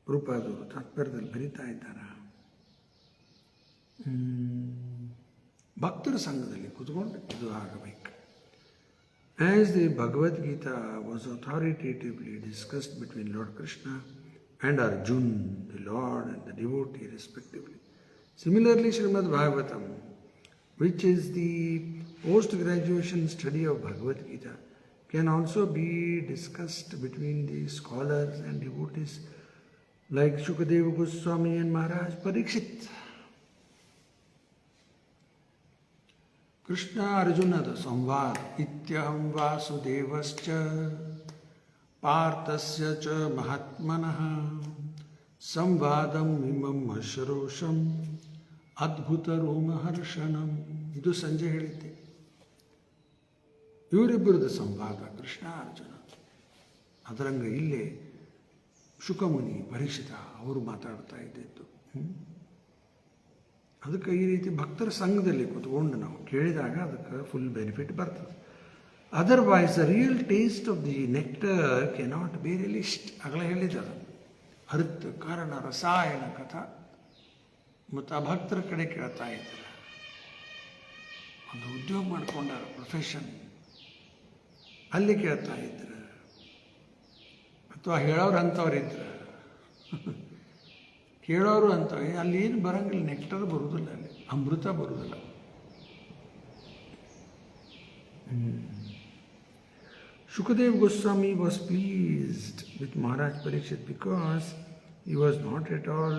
ರೂಪಾದವರು ತಾತ್ಪರ್ಯದಲ್ಲಿ ಬರಿತಾ ಇದ್ದಾರೆ. ಭಕ್ತರ ಸಂಘದಲ್ಲಿ ಕೂತ್ಕೊಂಡು ಇದು ಆಗಬೇಕು. As the Bhagavad Gita was authoritatively discussed between Lord Krishna and Arjun, the Lord and the devotee respectively. Similarly, Srimad Bhagavatam, which is the post-graduation study of Bhagavad Gita, can also be discussed between the scholars and devotees like Shukadeva Goswami and Maharaj Parikshit. Krishna ಅರ್ಜುನದ ಸಂವಾದ ಇತ್ಯಹಂ ವಾಸುದೇವಶ್ಚ ಪಾರ್ಥಸ್ಯ ಚ ಮಹಾತ್ಮನಃ ಸಂವಾದಂ ಇಮಂ ಅಶ್ರೋಷಂ ಅದ್ಭುತ ರೋಮಹರ್ಷಣಂ. ಇದು ಸಂಜೆ ಹೇಳಿದ್ದೆ. ಇವರಿಬ್ಬರದ ಸಂವಾದ ಕೃಷ್ಣ ಅರ್ಜುನ. ಅದರಂಗ ಇಲ್ಲೇ ಶುಕಮುನಿ ಪರೀಕ್ಷಿತ ಅವರು ಮಾತಾಡ್ತಾ ಇದ್ದಿದ್ದು. ಅದಕ್ಕೆ ಈ ರೀತಿ ಭಕ್ತರ ಸಂಘದಲ್ಲಿ ಕೂತ್ಕೊಂಡು ನಾವು ಕೇಳಿದಾಗ ಅದಕ್ಕೆ ಫುಲ್ ಬೆನಿಫಿಟ್ ಬರ್ತದೆ. Otherwise the real taste of the nectar cannot be relished. ಆಗಲೇ ಹೇಳಿದ್ದಾರೆ ಅರ್ಥ ಕಾರಣ ರಸಾಯನ ಕಥಾ. ಮತ್ತು ಆ ಭಕ್ತರ ಕಡೆ ಕೇಳ್ತಾ ಇದ್ದಾರೆ, ಒಂದು ಉದ್ಯೋಗ ಮಾಡ್ಕೊಂಡಾರ ಪ್ರೊಫೆಷನ್, ಅಲ್ಲಿ ಕೇಳ್ತಾ ಇದ್ರು, ಅಥವಾ ಹೇಳೋರು ಅಂಥವ್ರಿದ್ರು, ಕೇಳೋರು ಅಂತ ಅಲ್ಲಿ ಏನು ಬರಂಗಿಲ್ಲ, ನೆಕ್ಟರ್ ಬರುವುದಿಲ್ಲ, ಅಲ್ಲಿ ಅಮೃತ ಬರುವುದಿಲ್ಲ. Shukadeva Goswami was pleased with Maharaj Parikshit because he was not at all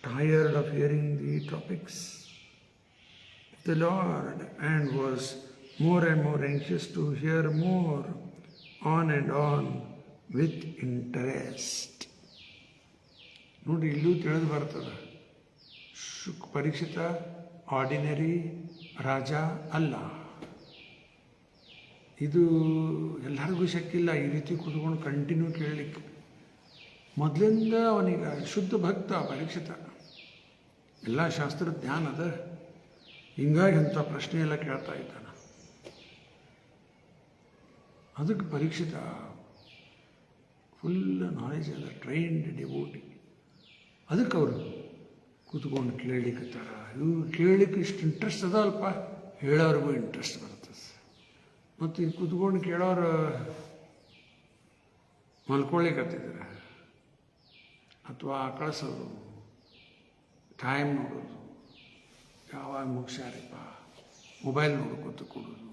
tired of hearing the topics of the Lord and was more and more anxious to hear more on and on with interest. ನೋಡಿ, ಇಲ್ಲೂ ತಿಳಿದು ಬರ್ತದೆ, ಪರೀಕ್ಷಿತ ordinary ರಾಜ ಅಲ್ಲ. ಇದು ಎಲ್ಲರಿಗೂ ಶಕ್ಕಿಲ್ಲ ಈ ರೀತಿ ಕೂತ್ಕೊಂಡು ಕಂಟಿನ್ಯೂ ಕೇಳಲಿಕ್ಕೆ. ಮೊದಲಿಂದ ಅವನಿಗೆ ಶುದ್ಧ ಭಕ್ತ ಪರೀಕ್ಷಿತ, ಎಲ್ಲ ಶಾಸ್ತ್ರ ಜ್ಞಾನ ಅದ, ಹಿಂಗಾಗಿ ಅಂಥ ಪ್ರಶ್ನೆ ಎಲ್ಲ ಕೇಳ್ತಾ ಇದ್ದಾನ. ಅದಕ್ಕೆ ಪರೀಕ್ಷಿತ ಫುಲ್ ನಾಲೆಜ್ ಅದ, ಟ್ರೈನ್ಡ್ ಡಿವೋಟಿ. ಅದಕ್ಕೆ ಅವರು ಕೂತ್ಕೊಂಡು ಕೇಳಲಿಕ್ಕತ್ತಾರ. ಇವು ಕೇಳಲಿಕ್ಕೆ ಇಷ್ಟು ಇಂಟ್ರೆಸ್ಟ್ ಅದ ಅಲ್ಪ, ಹೇಳೋರಿಗೂ ಇಂಟ್ರೆಸ್ಟ್ ಬರ್ತದೆ. ಮತ್ತು ಈಗ ಕೂತ್ಕೊಂಡು ಕೇಳೋರು ಮಲ್ಕೊಳ್ಳಿಕ್ಕತ್ತಿದ್ದಾರೆ, ಅಥವಾ ಕಳಿಸೋದು, ಟೈಮ್ ನೋಡೋದು, ಯಾವಾಗ ಮುಗಿಸ್ಯಾರಪ್ಪ, ಮೊಬೈಲ್ ನೋಡ್ಕೊತ ಕೊಡೋದು,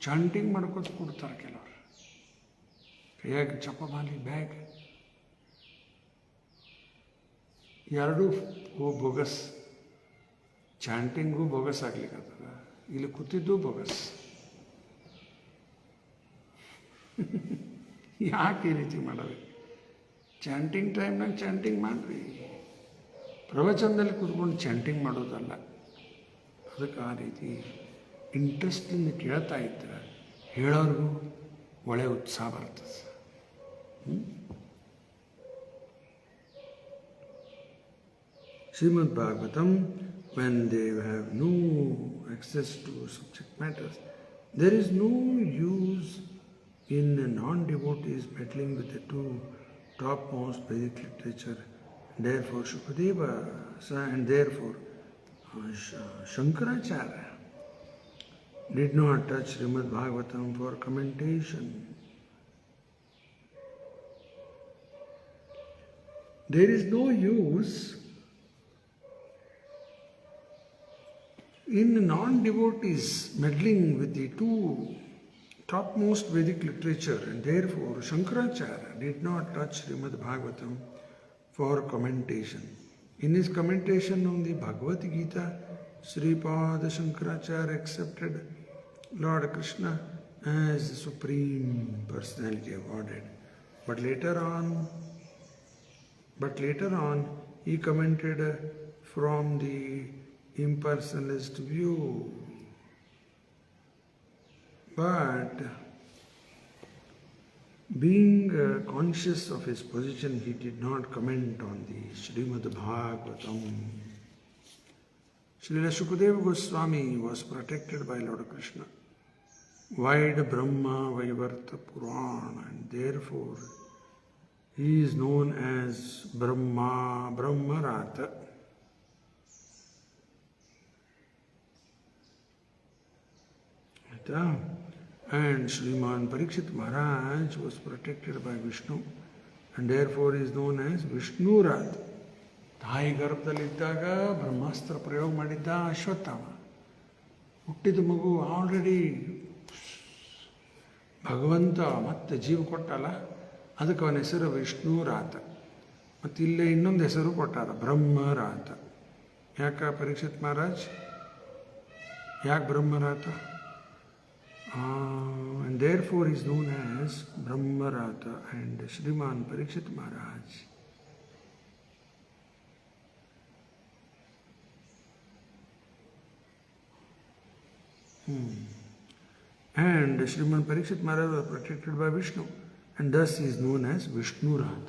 ಚಾಂಟಿಂಗ್ ಮಾಡ್ಕೊತ ಕೊಡ್ತಾರೆ ಕೆಲವರು. ಕೈಯಾಗ ಚಪ್ಪಮಾಲಿ, ಬ್ಯಾಗ್, ಎರಡೂ ಬೋಗಸ್. ಚಾಂಟಿಂಗು ಬೋಗಸ್ ಆಗ್ಲಿಕ್ಕತ್ತದ, ಇಲ್ಲಿ ಕೂತಿದ್ದು ಬೋಗಸ್. ಯಾಕೆ ಈ ರೀತಿ ಮಾಡಬೇಕು? ಚಾಂಟಿಂಗ್ ಟೈಮ್ನಾಗ ಚಾಂಟಿಂಗ್ ಮಾಡಿರಿ, ಪ್ರವಚನದಲ್ಲಿ ಕೂತ್ಕೊಂಡು ಚಾಂಟಿಂಗ್ ಮಾಡೋದಲ್ಲ. ಅದಕ್ಕೆ ಆ ರೀತಿ ಇಂಟ್ರೆಸ್ಟಿಂದ ಕೇಳ್ತಾ ಇದ್ರೆ ಹೇಳೋರಿಗೂ ಒಳ್ಳೆಯ ಉತ್ಸಾಹ ಬರ್ತದೆ. Srimad Bhagavatam, when they have no access to subject matters, there is no use in non-devotees meddling with the two topmost Vedic literature. Therefore, Shukadeva and therefore Shankaracharya did not touch Srimad Bhagavatam for commentation. There is no use in non-devotees meddling with the two topmost Vedic literature, and therefore Shankaracharya did not touch Srimad Bhagavatam for commentation. In his commentation on the Bhagavad Gita, Sripada Shankaracharya accepted Lord Krishna as the Supreme Personality of Godhead. But later on, he commented from the impersonalist view. But being conscious of his position, he did not comment on the Srimad Bhagavatam. Srila Shukadeva Goswami was protected by Lord Krishna. Wide Brahma Vaivarta Purana, and therefore he is known as Brahmarata. ಆಯಿತಾ. And Sriman Parikshit Maharaj was protected by Vishnu and therefore is known as Vishnurat. ತಾಯಿ ಗರ್ಭದಲ್ಲಿದ್ದಾಗ ಬ್ರಹ್ಮಾಸ್ತ್ರ ಪ್ರಯೋಗ ಮಾಡಿದ್ದ ಅಶ್ವತ್ಥಾಮ. ಹುಟ್ಟಿದ ಮಗು already ಭಗವಂತ ಮತ್ತೆ ಜೀವ ಕೊಟ್ಟಲ್ಲ, ಅದಕ್ಕೆ ಅವನ ಹೆಸರು ವಿಷ್ಣುರಾತ. ಮತ್ತು ಇಲ್ಲೇ ಇನ್ನೊಂದು ಹೆಸರು ಕೊಟ್ಟಾರ, ಬ್ರಹ್ಮರಾತ. ಯಾಕ ಪರೀಕ್ಷಿತ್ ಮಹಾರಾಜ್ ಯಾಕೆ Brahmarata? And therefore is known as Brahmarata and Sriman Parikshit Maharaj. And Sriman Parikshit Maharaj was protected by Vishnu and thus he is known as Vishnurat.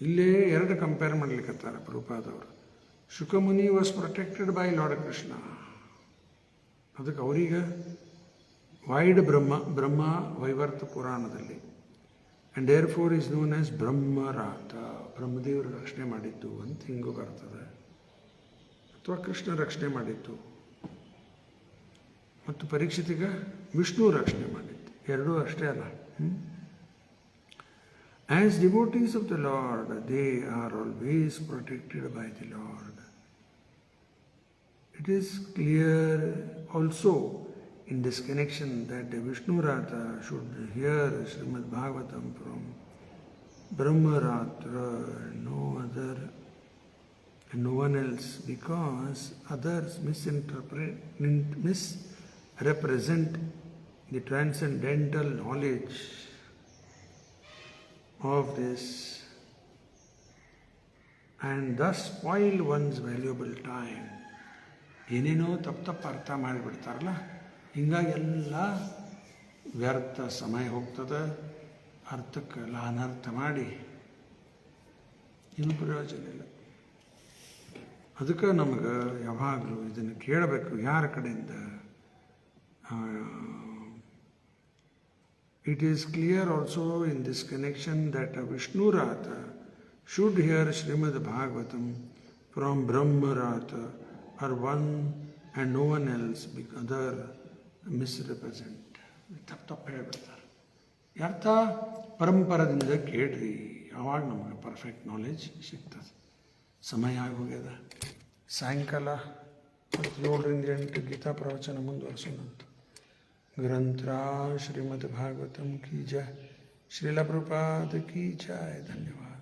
ಇಲ್ಲೇ ಎರಡು ಕಂಪೇರ್ ಮಾಡ್ಲಿಕ್ಕತ್ತಾರ ಪ್ರಭುಪಾದವರು. Shukamuni was protected by Lord Krishna, ಅದಕ್ಕೆ ಅವರೀಗ ವೈಡ್ ಬ್ರಹ್ಮ ವೈವರ್ತ ಪುರಾಣದಲ್ಲಿ. And therefore is known as Brahmarata, ಬ್ರಹ್ಮದೇವರು ರಕ್ಷಣೆ ಮಾಡಿದ್ದು ಅಂತ ಹಿಂಗೂ ಬರ್ತದೆ, ಅಥವಾ ಕೃಷ್ಣ ರಕ್ಷಣೆ ಮಾಡಿದ್ದು. ಮತ್ತು ಪರೀಕ್ಷಿತಿಗೆ ವಿಷ್ಣು ರಕ್ಷಣೆ ಮಾಡಿದ್ದು, ಎರಡೂ ಅಷ್ಟೇ ಅಲ್ಲ. As devotees of the Lord, they are always protected by the Lord. It is clear also in this connection that the Vishnurata should hear Srimad Bhagavatam from Brahmaratra and no one else, because others misrepresent the transcendental knowledge of this and thus spoil one's valuable time. ಏನೇನೋ ತಪ್ಪು ಅರ್ಥ ಮಾಡಿಬಿಡ್ತಾರಲ್ಲ, ಹಿಂಗಾಗಿ ಎಲ್ಲ ವ್ಯರ್ಥ ಸಮಯ ಹೋಗ್ತದೆ, ಅರ್ಥಕ್ಕೆಲ್ಲ ಅನರ್ಥ ಮಾಡಿ ಇನ್ನೂ ಪ್ರಯೋಜನ ಇಲ್ಲ. ಅದಕ್ಕೆ ನಮಗೆ ಯಾವಾಗಲೂ ಇದನ್ನು ಕೇಳಬೇಕು, ಯಾರ ಕಡೆಯಿಂದ. It is clear also in this connection that a Vishnurata should hear Srimad Bhagavatam from Brahmarata or one and no one else, because other misrepresent. ತಪ್ಪು ಹೇಳ್ಬಿಡ್ತಾರೆ. ಅರ್ಥ ಪರಂಪರದಿಂದ ಕೇಳ್ರಿ, ಆವಾಗ ನಮಗೆ ಪರ್ಫೆಕ್ಟ್ ನಾಲೆಜ್ ಸಿಗ್ತದೆ. ಸಮಯ ಆಗೋಗ್ಯದ, ಸಾಯಂಕಾಲ 7ರಿಂದ 8 ಗೀತಾ ಪ್ರವಚನ ಮುಂದುವರಿಸೋಣಂತ. ग्रंथराज श्रीमद् भागवतम की जय, श्रील प्रभुपाद की जय. धन्यवाद.